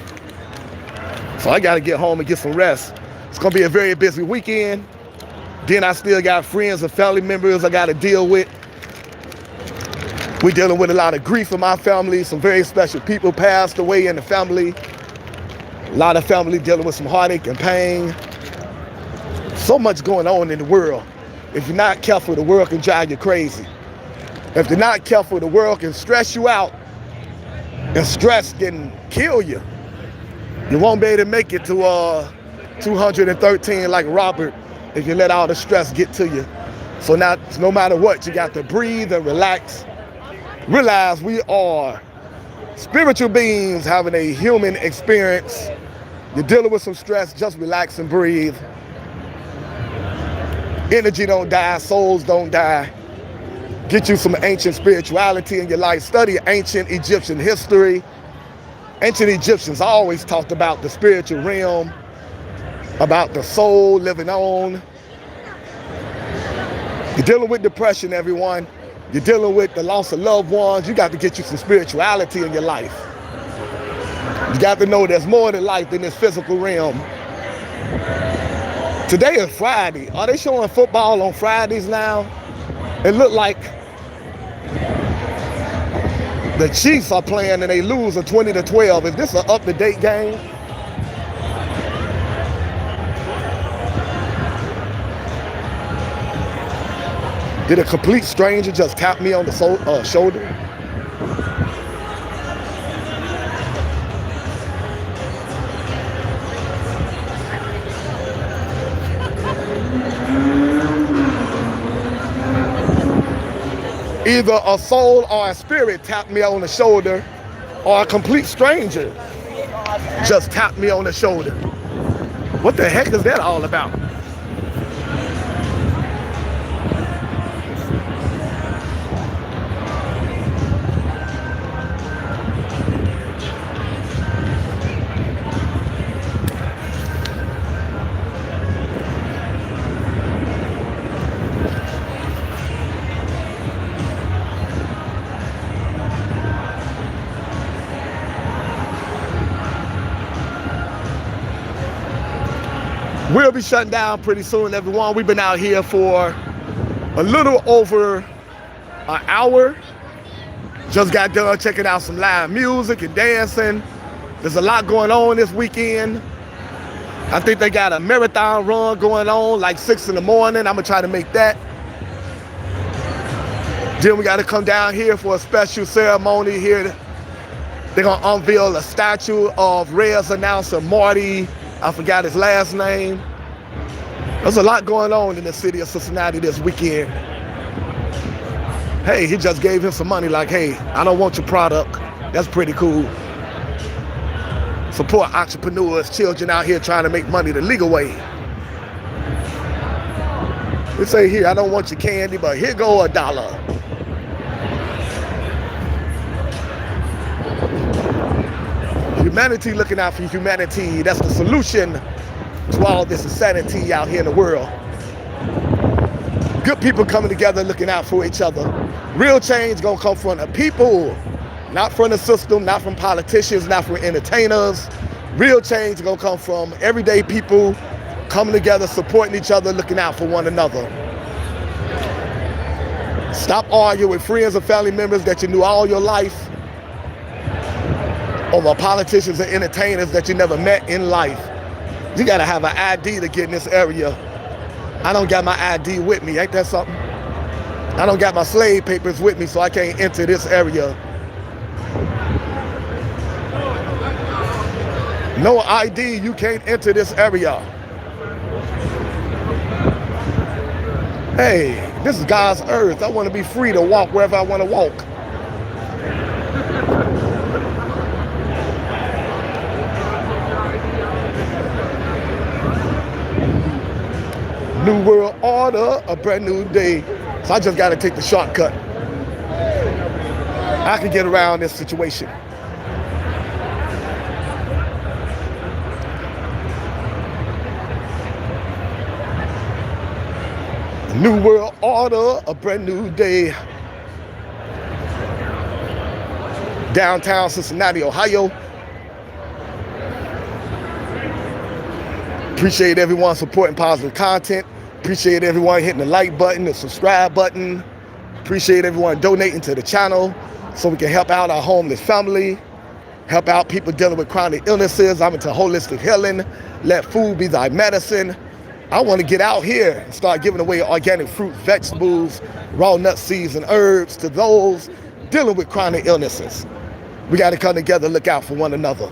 S1: So I gotta get home and get some rest. It's gonna be a very busy weekend. Then I still got friends and family members I gotta deal with. We're dealing with a lot of grief in my family. Some very special people passed away in the family. A lot of family dealing with some heartache and pain. So much going on in the world. If you're not careful, the world can drive you crazy. If you're not careful, the world can stress you out. And stress can kill you. You won't be able to make it to 213 like Robert if you let all the stress get to you. So now, no matter what, you got to breathe and relax. Realize we are spiritual beings having a human experience. You're dealing with some stress, just relax and breathe. Energy don't die, souls don't die. Get you some ancient spirituality in your life. Study ancient Egyptian history. Ancient Egyptians always talked about the spiritual realm, about the soul living on. You're dealing with depression, everyone. You're dealing with the loss of loved ones. You got to get you some spirituality in your life. You got to know there's more to life than this physical realm. Today is Friday. Are they showing football on Fridays now? It looked like the Chiefs are playing and they lose a 20-12. Is this an up-to-date game? Did a complete stranger just tap me on the shoulder? Either a soul or a spirit tapped me on the shoulder, or a complete stranger just tapped me on the shoulder. What the heck is that all about? We'll be shutting down pretty soon, everyone. We've been out here for a little over an hour. Just got done checking out some live music and dancing. There's a lot going on this weekend. I think they got a marathon run going on, like 6 in the morning. I'm gonna try to make that. Then we gotta come down here for a special ceremony here. They're gonna unveil a statue of Reds announcer Marty. I forgot his last name. There's a lot going on in the city of Cincinnati this weekend. Hey, he just gave him some money like, hey, I don't want your product. That's pretty cool. Support entrepreneurs, children out here trying to make money the legal way. We say here, I don't want your candy, but here go $1. Humanity looking out for humanity. That's the solution to all this insanity out here in the world. Good people coming together looking out for each other. Real change gonna come from the people, not from the system, not from politicians, not from entertainers. Real change gonna come from everyday people coming together, supporting each other, looking out for one another. Stop arguing with friends and family members that you knew all your life over politicians and entertainers that you never met in life. You gotta have an ID to get in this area. I don't got my ID with me, ain't that something? I don't got my slave papers with me, so I can't enter this area. No ID, you can't enter this area. Hey, this is God's earth. I want to be free to walk wherever I want to walk. New world order, a brand new day. So I just got to take the shortcut. I can get around this situation. New world order, a brand new day. Downtown Cincinnati, Ohio. Appreciate everyone supporting positive content. Appreciate everyone hitting the like button, the subscribe button. Appreciate everyone donating to the channel so we can help out our homeless family, help out people dealing with chronic illnesses. I'm into holistic healing. Let food be thy medicine. I want to get out here and start giving away organic fruit, vegetables, raw nuts, seeds, and herbs to those dealing with chronic illnesses. We got to come together, look out for one another.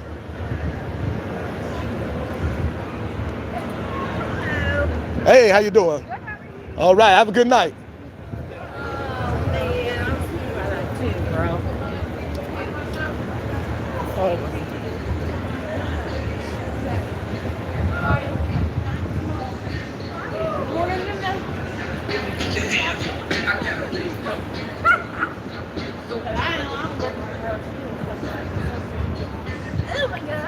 S1: Hey, how you doing? All right, have a good night.
S6: Oh my God.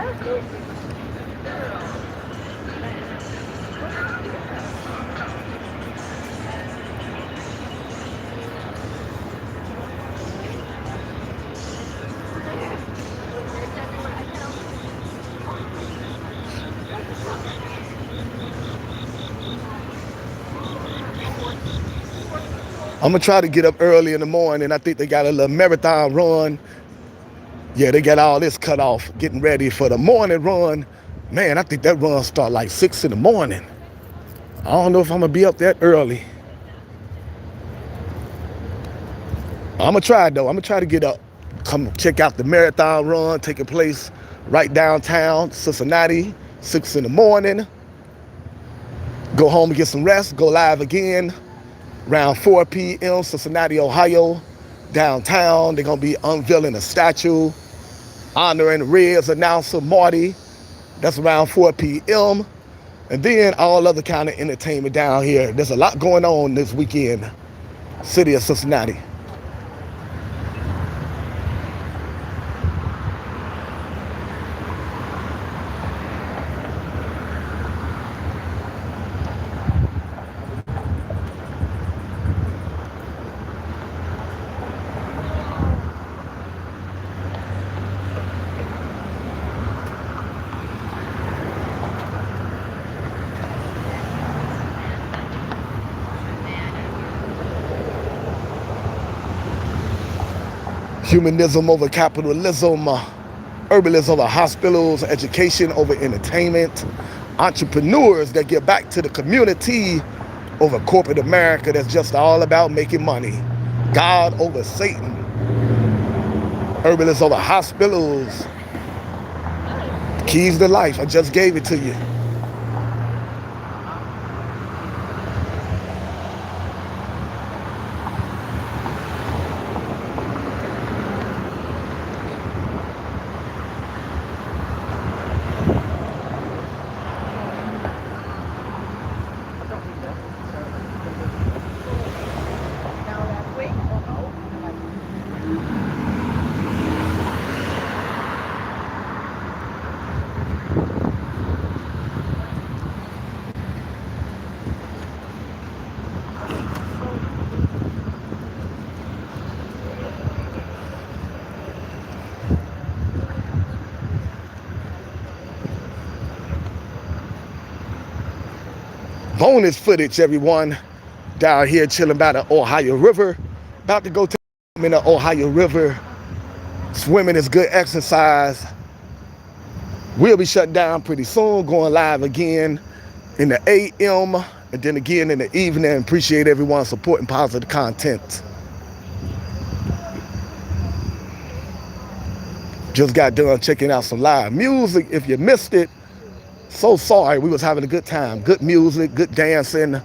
S1: I'm gonna try to get up early in the morning. I think they got a little marathon run. Yeah, they got all this cut off, getting ready for the morning run. Man, I think that run start like 6 in the morning. I don't know if I'm gonna be up that early. I'm gonna try though. I'm gonna try to get up. Come check out the marathon run taking place right downtown Cincinnati, 6 in the morning. Go home and get some rest, go live again around 4 p.m. Cincinnati, Ohio, downtown. They're gonna be unveiling a statue honoring Reds announcer Marty. That's around 4 p.m. And then all other kind of entertainment down here. There's a lot going on this weekend, city of Cincinnati. Humanism over capitalism, herbalists over hospitals, education over entertainment, entrepreneurs that give back to the community over corporate America that's just all about making money. God over Satan, herbalists over hospitals. Keys to life, I just gave it to you. Bonus footage, everyone. Down here chilling by the Ohio River. About to go to in the Ohio River. Swimming is good exercise. We'll be shut down pretty soon, going live again in the AM and then again in the evening. Appreciate everyone supporting positive content. Just got done checking out some live music. If you missed it, so sorry. We was having a good time. Good music, good dancing.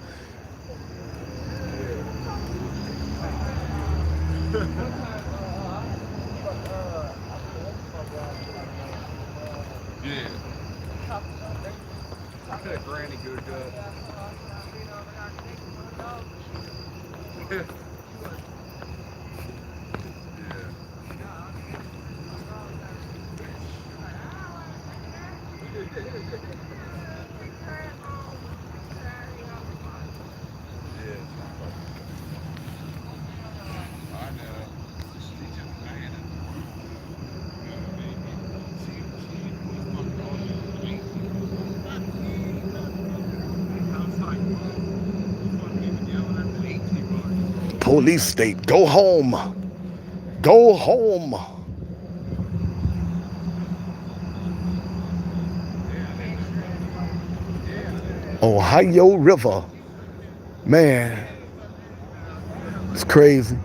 S1: Police state, go home. Go home. Ohio River. Man, it's crazy.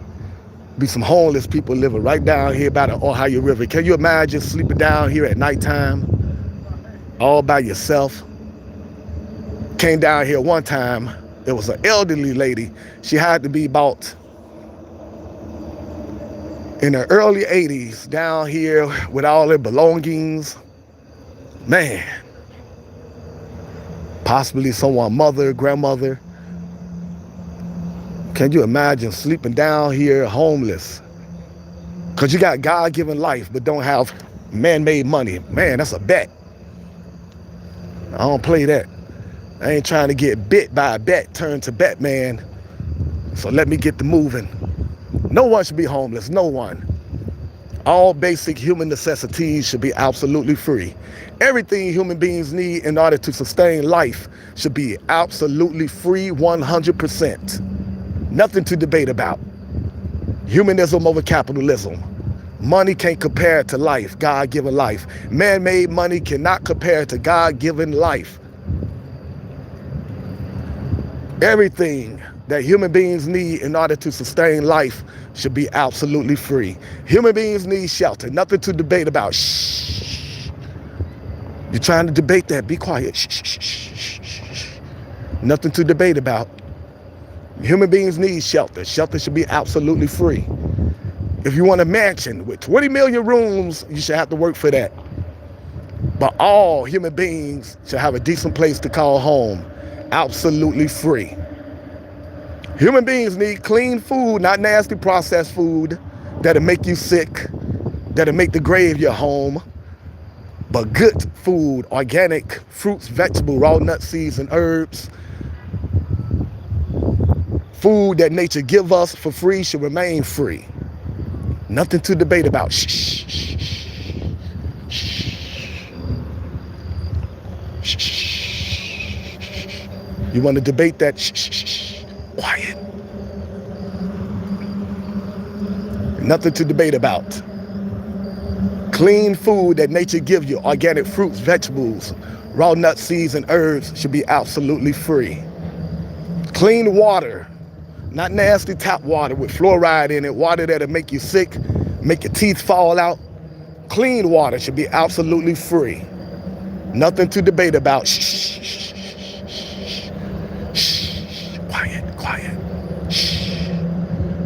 S1: Be some homeless people living right down here by the Ohio River. Can you imagine sleeping down here at nighttime all by yourself? Came down here one time. There was an elderly lady. She had to be about in the early 80s down here with all her belongings. Man, possibly someone's mother, grandmother. Can you imagine sleeping down here homeless? Because you got God-given life but don't have man-made money. Man, that's a bet. I don't play that. I ain't trying to get bit by a bet, turn to Batman. So let me get to moving. No one should be homeless, no one. All basic human necessities should be absolutely free. Everything human beings need in order to sustain life should be absolutely free 100%. Nothing to debate about. Humanism over capitalism. Money can't compare to life, God-given life. Man-made money cannot compare to God-given life. Everything that human beings need in order to sustain life should be absolutely free. Human beings need shelter. Nothing to debate about. Shh. You're trying to debate that. Be quiet. Shh, shh, shh, shh, shh. Nothing to debate about. Human beings need shelter. Shelter should be absolutely free. If you want a mansion with 20 million rooms, you should have to work for that. But all human beings should have a decent place to call home. Absolutely free. Human beings need clean food, not nasty processed food that'll make you sick, that'll make the grave your home, but good food, organic fruits, vegetables, raw nuts, seeds, and herbs. Food that nature give us for free should remain free. Nothing to debate about. Shh, shh, shh, shh, shh, shh. You want to debate that? Shh, shh, shh. Quiet. Nothing to debate about. Clean food that nature gives you, organic fruits, vegetables, raw nuts, seeds, and herbs should be absolutely free. Clean water, not nasty tap water with fluoride in it, water that'll make you sick, make your teeth fall out. Clean water should be absolutely free. Nothing to debate about. Shh, shh, shh. Quiet. Shh.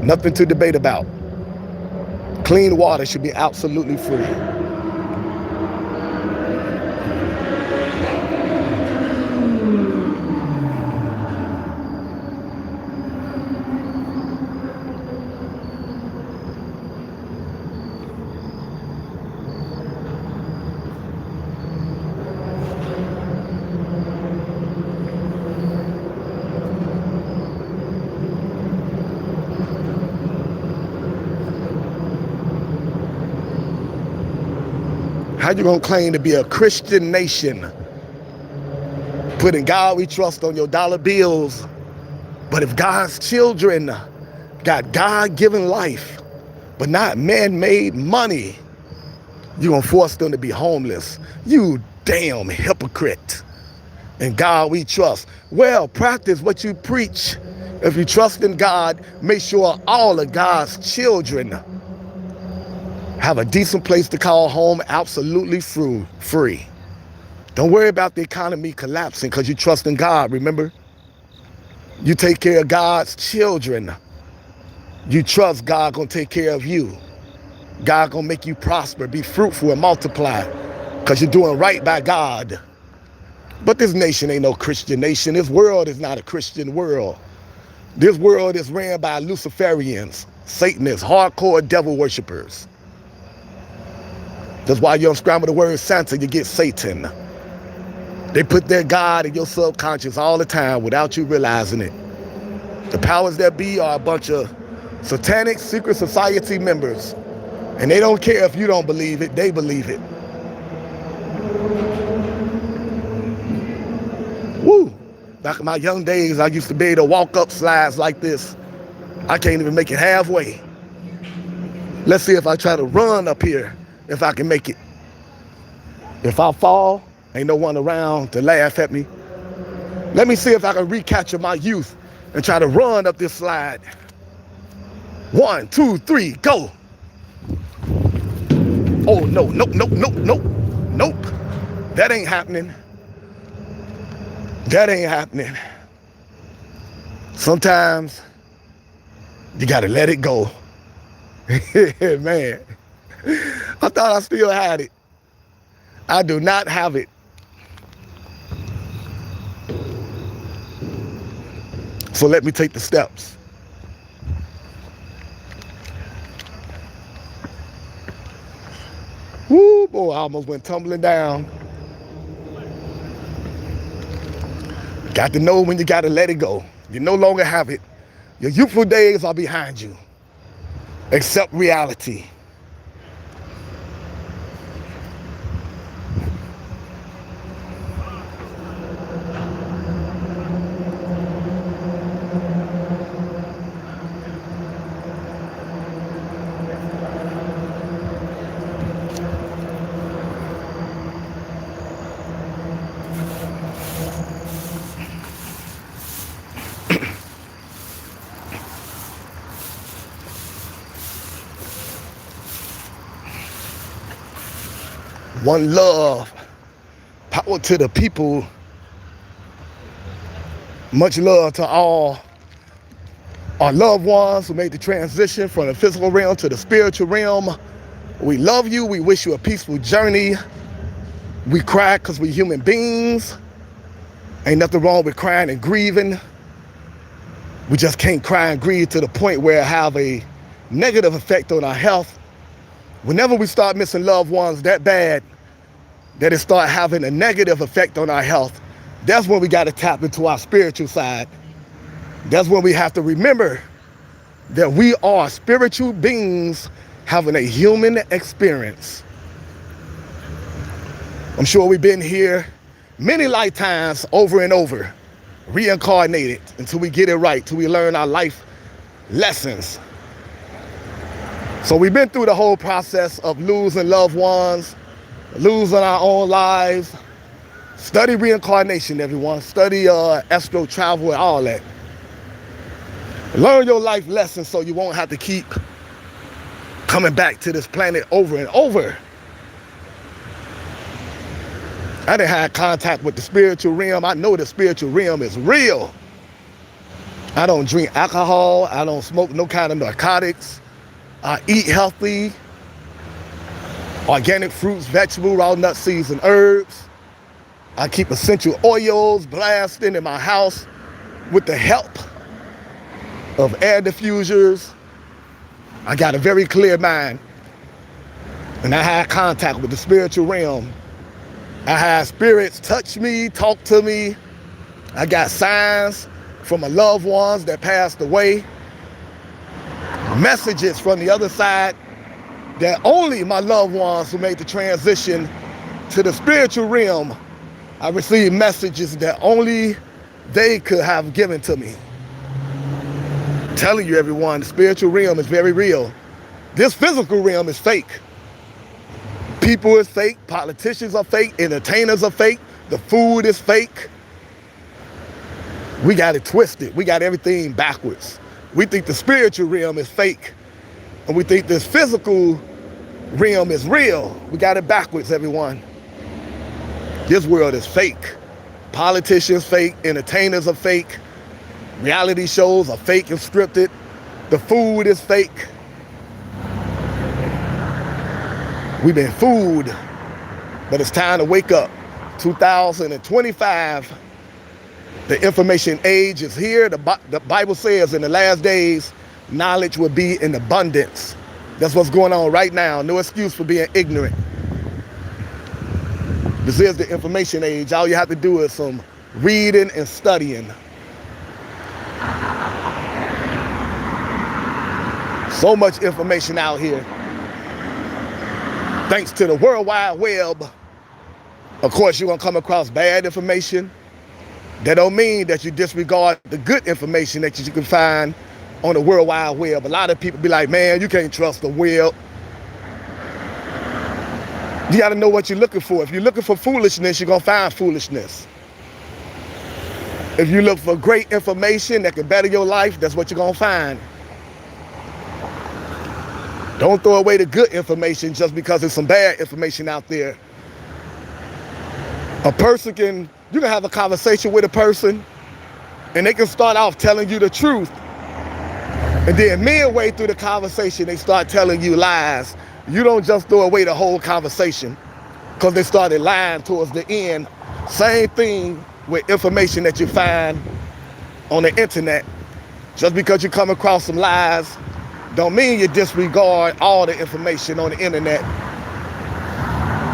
S1: Nothing to debate about. Clean water should be absolutely free. How you gonna claim to be a Christian nation Put in God we trust on your dollar bills. But if God's children got God-given life, but not man-made money, you're going to force them to be homeless. You damn hypocrite. In God we trust. Well, practice what you preach. If you trust in God, make sure all of God's children have a decent place to call home, absolutely free. Don't worry about the economy collapsing because you trust in God, remember? You take care of God's children. You trust God gonna take care of you. God gonna make you prosper, be fruitful and multiply because you're doing right by God. But this nation ain't no Christian nation. This world is not a Christian world. This world is ran by Luciferians, Satanists, hardcore devil worshipers. That's why you don't scramble the word Santa, you get Satan. They put their God in your subconscious all the time without you realizing it. The powers that be are a bunch of satanic secret society members. And they don't care if you don't believe it, they believe it. Woo! Back in my young days, I used to be able to walk up slides like this. I can't even make it halfway. Let's see if I try to run up here, if I can make it. If I fall, ain't no one around to laugh at me. Let me see if I can recapture my youth and try to run up this slide. 1, 2, 3, go. Oh, no, nope. That ain't happening. That ain't happening. Sometimes you gotta let it go. Man, I thought I still had it. I do not have it. So let me take the steps. Woo, boy, I almost went tumbling down. Got to know when you got to let it go. You no longer have it. Your youthful days are behind you. Accept reality. One love, power to the people, much love to all our loved ones who made the transition from the physical realm to the spiritual realm. We love you, we wish you a peaceful journey. We cry because we're human beings. Ain't nothing wrong with crying and grieving. We just can't cry and grieve to the point where it have a negative effect on our health. Whenever we start missing loved ones that bad, that it start having a negative effect on our health, that's when we got to tap into our spiritual side. That's when we have to remember that we are spiritual beings having a human experience. I'm sure we've been here many lifetimes over and over, reincarnated until we get it right, till we learn our life lessons. So we've been through the whole process of losing loved ones, losing our own lives. Study reincarnation, everyone. Study astral travel and all that. Learn your life lessons so you won't have to keep coming back to this planet over and over. I didn't have contact with the spiritual realm. I know the spiritual realm is real. I don't drink alcohol. I don't smoke no kind of narcotics. I eat healthy, organic fruits, vegetables, raw nuts, seeds, and herbs. I keep essential oils blasting in my house with the help of air diffusers. I got a very clear mind. And I had contact with the spiritual realm. I had spirits touch me, talk to me. I got signs from my loved ones that passed away. Messages from the other side that only my loved ones who made the transition to the spiritual realm I received messages that only they could have given to me. Telling you, everyone, the spiritual realm is very real. This physical realm is fake. People is fake, politicians are fake, entertainers are fake, the food is fake. We got it twisted. We got everything backwards. We think the spiritual realm is fake, and we think this physical realm is real. We got it backwards, everyone. This world is fake. Politicians fake, entertainers are fake, reality shows are fake and scripted, the food is fake. We've been fooled, but it's time to wake up. 2025, the information age is here. The Bible says in the last days, knowledge will be in abundance. That's what's going on right now. No excuse for being ignorant. This is the information age. All you have to do is some reading and studying. So much information out here. Thanks to the World Wide Web, of course, you're going to come across bad information. That don't mean that you disregard the good information that you can find on the World Wide Web. A lot of people be like, man, you can't trust the web. You got to know what you're looking for. If you're looking for foolishness, you're going to find foolishness. If you look for great information that can better your life, that's what you're going to find. Don't throw away the good information just because there's some bad information out there. You can have a conversation with a person and they can start off telling you the truth. And then midway through the conversation, they start telling you lies. You don't just throw away the whole conversation because they started lying towards the end. Same thing with information that you find on the internet. Just because you come across some lies, don't mean you disregard all the information on the internet.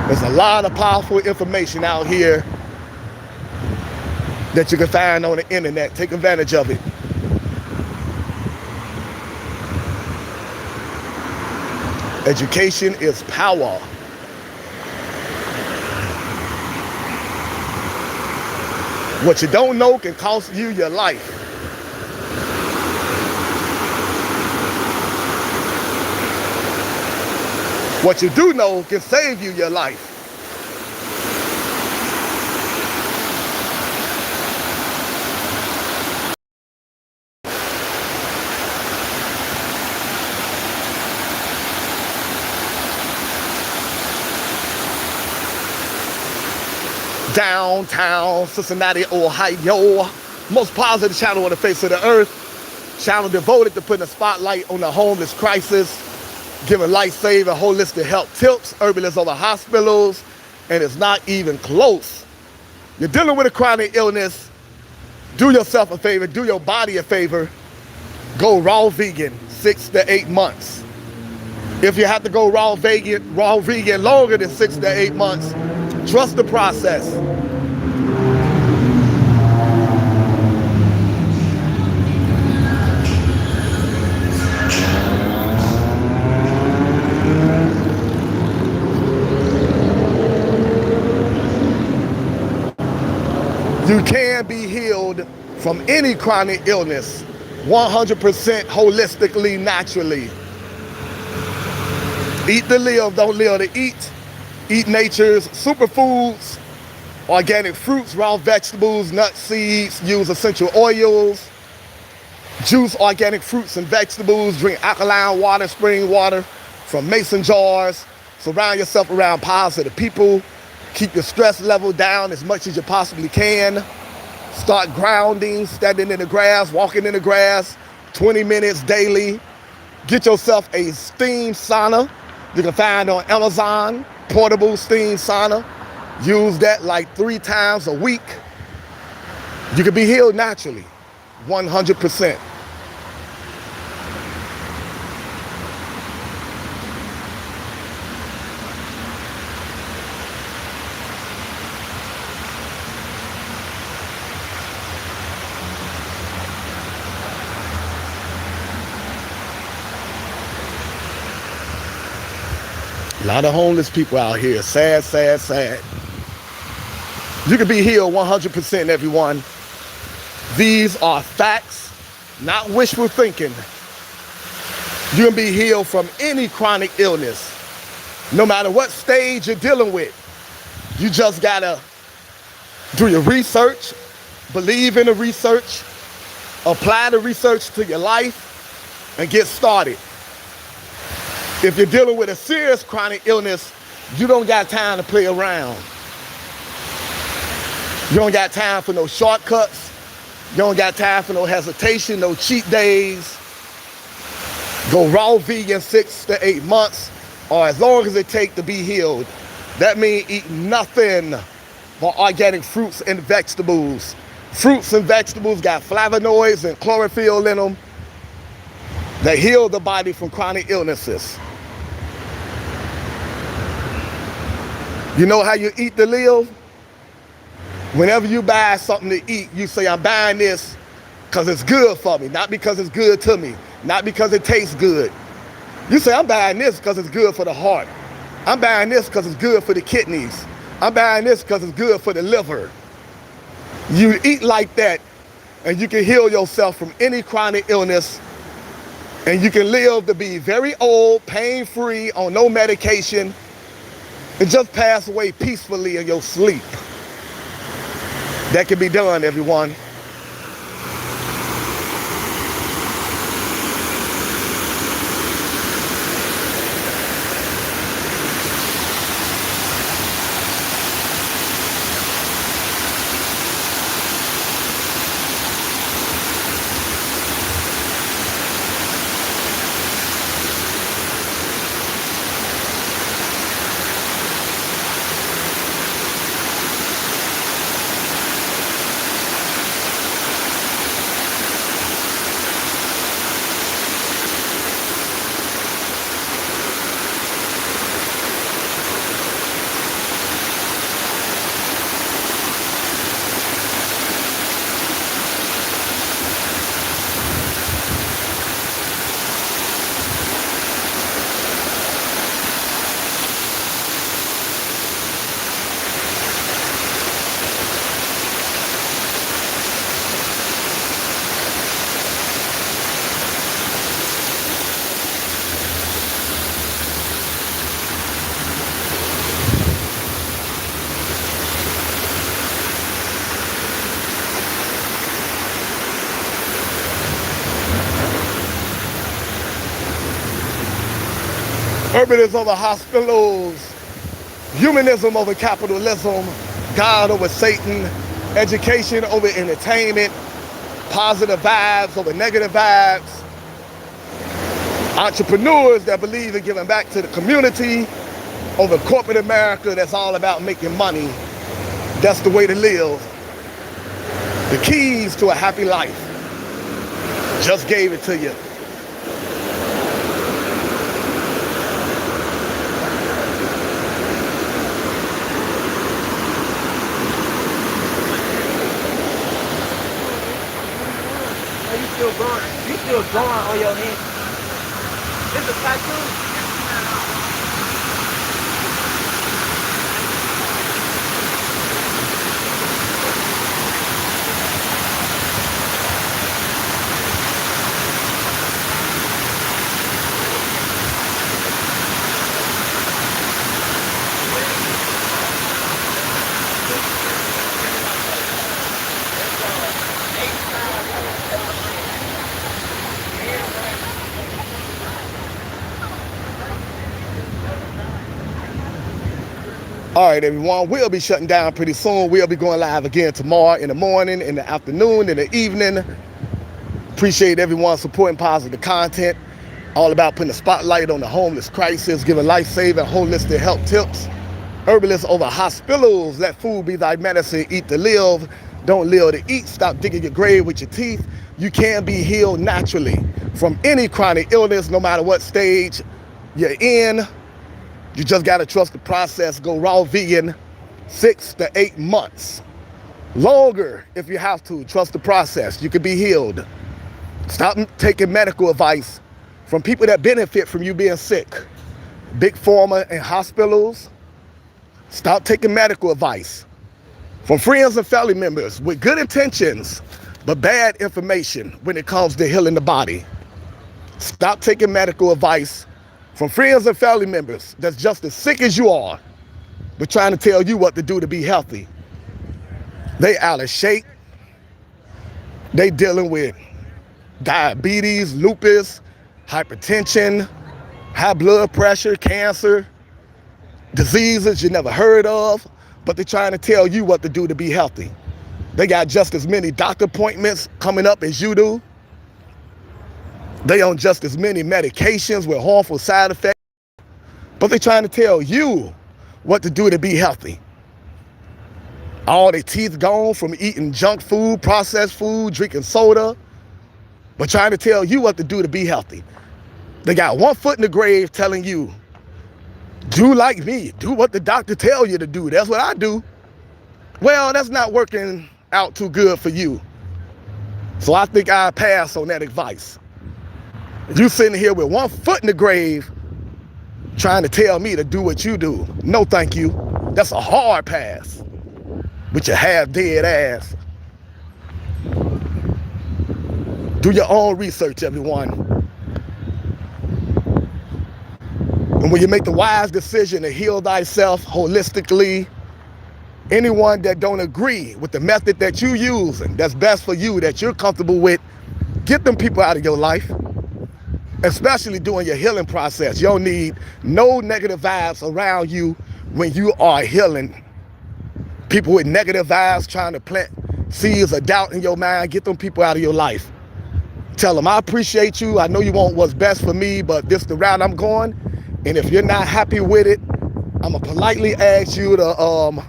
S1: There's a lot of powerful information out here that you can find on the internet. Take advantage of it. Education is power. What you don't know can cost you your life. What you do know can save you your life. Downtown Cincinnati, Ohio, most positive channel on the face of the earth, channel devoted to putting a spotlight on the homeless crisis, giving life-saving holistic health tips, herbalists over hospitals, and it's not even close. You're dealing with a chronic illness, do yourself a favor, do your body a favor, go raw vegan 6 to 8 months. If you have to go raw vegan longer than 6 to 8 months, trust the process. You can be healed from any chronic illness 100% holistically, naturally. Eat to live, don't live to eat. Eat nature's superfoods, organic fruits, raw vegetables, nuts, seeds, use essential oils, juice organic fruits and vegetables, drink alkaline water, spring water from mason jars, surround yourself around positive people, keep your stress level down as much as you possibly can, start grounding, standing in the grass, walking in the grass, 20 minutes daily, get yourself a steam sauna you can find on Amazon. Portable steam sauna. Use that like 3 times a week. You can be healed naturally, 100%. A lot of homeless people out here. Sad, sad, sad. You can be healed 100%, everyone. These are facts, not wishful thinking. You can be healed from any chronic illness, no matter what stage you're dealing with. You just gotta do your research, believe in the research, apply the research to your life, and get started. If you're dealing with a serious chronic illness, you don't got time to play around. You don't got time for no shortcuts. You don't got time for no hesitation, no cheat days. Go raw vegan 6 to 8 months, or as long as it takes to be healed. That means eat nothing but organic fruits and vegetables. Fruits and vegetables got flavonoids and chlorophyll in them that heal the body from chronic illnesses. You know how you eat to live? Whenever you buy something to eat, you say, I'm buying this because it's good for me, not because it's good to me, not because it tastes good. You say, I'm buying this because it's good for the heart. I'm buying this because it's good for the kidneys. I'm buying this because it's good for the liver. You eat like that, and you can heal yourself from any chronic illness, and you can live to be very old, pain-free, on no medication, and just pass away peacefully in your sleep. That can be done, everyone. Herbalists over hospitals, humanism over capitalism, God over Satan, education over entertainment, positive vibes over negative vibes, entrepreneurs that believe in giving back to the community over corporate America that's all about making money. That's the way to live. The keys to a happy life. Just gave it to you.
S5: You still drawing on your hand. This is a tattoo.
S1: All right, everyone, we'll be shutting down pretty soon. We'll be going live again tomorrow in the morning, in the afternoon, in the evening. Appreciate everyone supporting positive content. All about putting the spotlight on the homeless crisis, giving life-saving, holistic health tips. Herbalists over hospitals. Let food be thy medicine. Eat to live. Don't live to eat. Stop digging your grave with your teeth. You can be healed naturally from any chronic illness, no matter what stage you're in. You just got to trust the process. Go raw vegan 6 to 8 months. Longer if you have to. Trust the process. You can be healed. Stop taking medical advice from people that benefit from you being sick. Big pharma and hospitals. Stop taking medical advice. from friends and family members with good intentions, but bad information when it comes to healing the body. Stop taking medical advice from friends and family members that's just as sick as you are, but trying to tell you what to do to be healthy. They out of shape. They dealing with diabetes, lupus, hypertension, high blood pressure, cancer, diseases you never heard of, but they're trying to tell you what to do to be healthy. They got just as many doctor appointments coming up as you do. They on just as many medications with harmful side effects, but they're trying to tell you what to do to be healthy. All their teeth gone from eating junk food, processed food, drinking soda, but trying to tell you what to do to be healthy. They got one foot in the grave telling you, do like me, do what the doctor tell you to do. That's what I do. Well, that's not working out too good for you. So I think I pass on that advice. You sitting here with one foot in the grave trying to tell me to do what you do. No, thank you. That's a hard pass with your half-dead ass. Do your own research, everyone. And when you make the wise decision to heal thyself holistically, anyone that don't agree with the method that you use and that's best for you, that you're comfortable with, get them people out of your life, especially during your healing process. You don't need no negative vibes around you when you are healing. People with negative vibes trying to plant seeds of doubt in your mind, get them people out of your life. Tell them, I appreciate you. I know you want what's best for me, but this is the route I'm going. And if you're not happy with it, I'm going to politely ask you to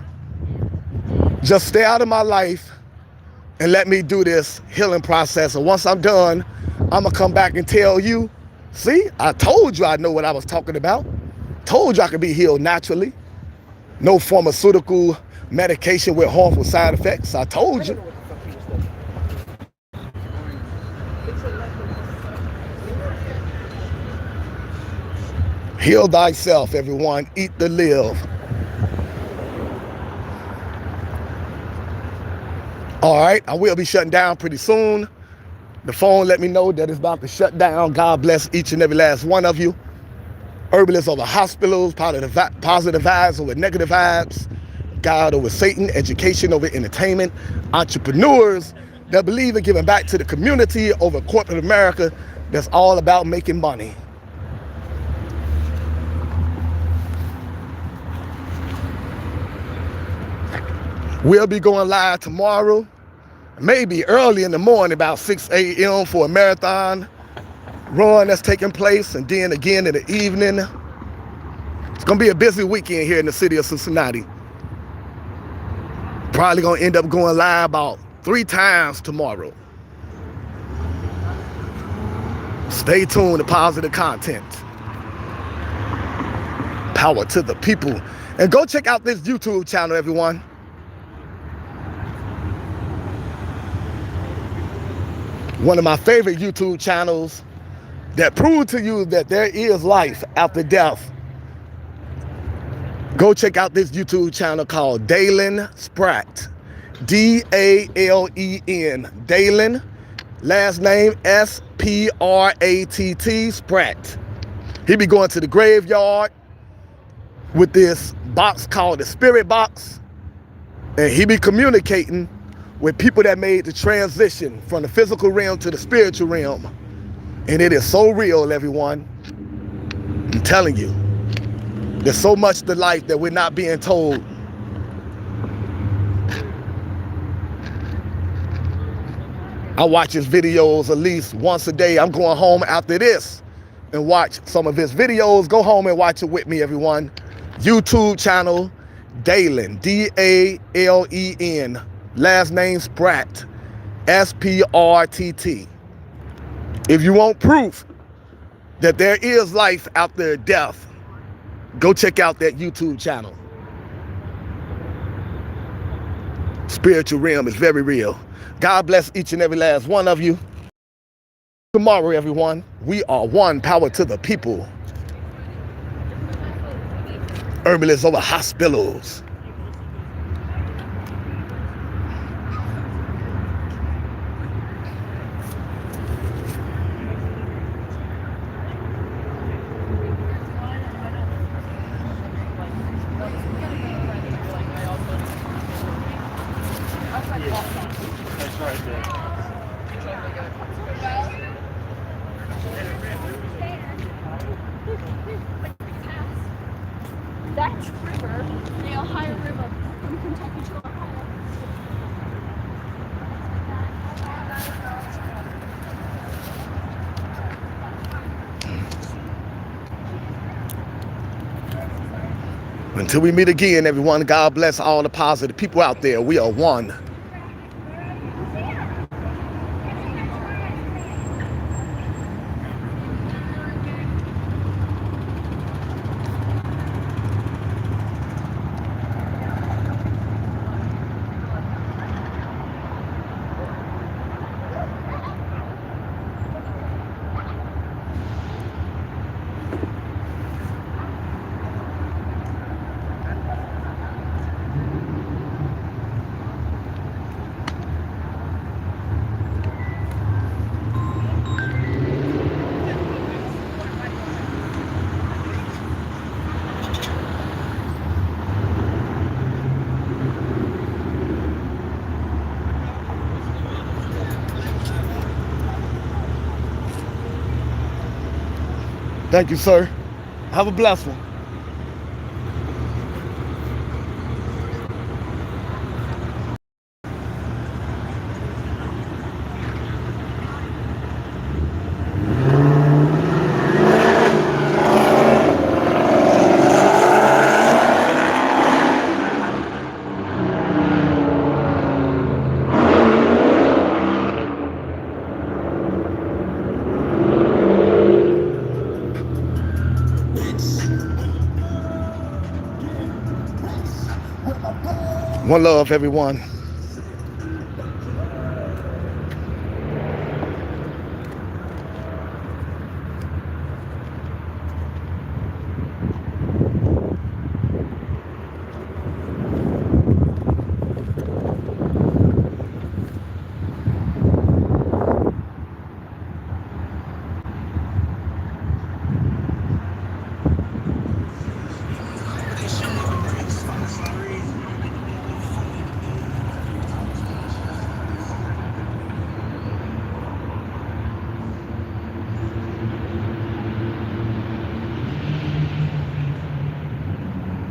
S1: just stay out of my life and let me do this healing process. And once I'm done, I'm going to come back and tell you, see, I told you I know what I was talking about. Told you I could be healed naturally. No pharmaceutical medication with harmful side effects. I told you. Heal thyself, everyone. Eat to live. All right, I will be shutting down pretty soon. The phone let me know that it's about to shut down. God bless each and every last one of you. Herbalists over hospitals, positive vibes over negative vibes. God over Satan, education over entertainment. Entrepreneurs that believe in giving back to the community over corporate America that's all about making money. We'll be going live tomorrow, maybe early in the morning, about 6 a.m. for a marathon run that's taking place, and then again in the evening. It's gonna be a busy weekend here in the city of Cincinnati. Probably gonna end up going live about 3 times tomorrow. Stay tuned to positive content. Power to the people. And go check out this YouTube channel, everyone. One of my favorite YouTube channels that prove to you that there is life after death. Go check out this YouTube channel called Dalen Spratt. D-A-L-E-N. Dalen. Last name S-P-R-A-T-T. Spratt. He be going to the graveyard with this box called the Spirit Box. And he be communicating with people that made the transition from the physical realm to the spiritual realm. And it is so real, everyone. I'm telling you. There's so much to life that we're not being told. I watch his videos at least once a day. I'm going home after this and watch some of his videos. Go home and watch it with me, everyone. YouTube channel, Dalen, D-A-L-E-N. Last name Spratt, S-P-R-T-T. If you want proof that there is life after death, go check out that YouTube channel. Spiritual realm is very real. God bless each and every last one of you. Tomorrow, everyone, we are one. Power to the people. Herbalists over hospitals.
S4: That's right there.
S6: That's river, the Ohio River from Kentucky to Ohio.
S1: Until we meet again, everyone, God bless all the positive people out there. We are one. Thank you, sir. Have a blessed one. One love, everyone.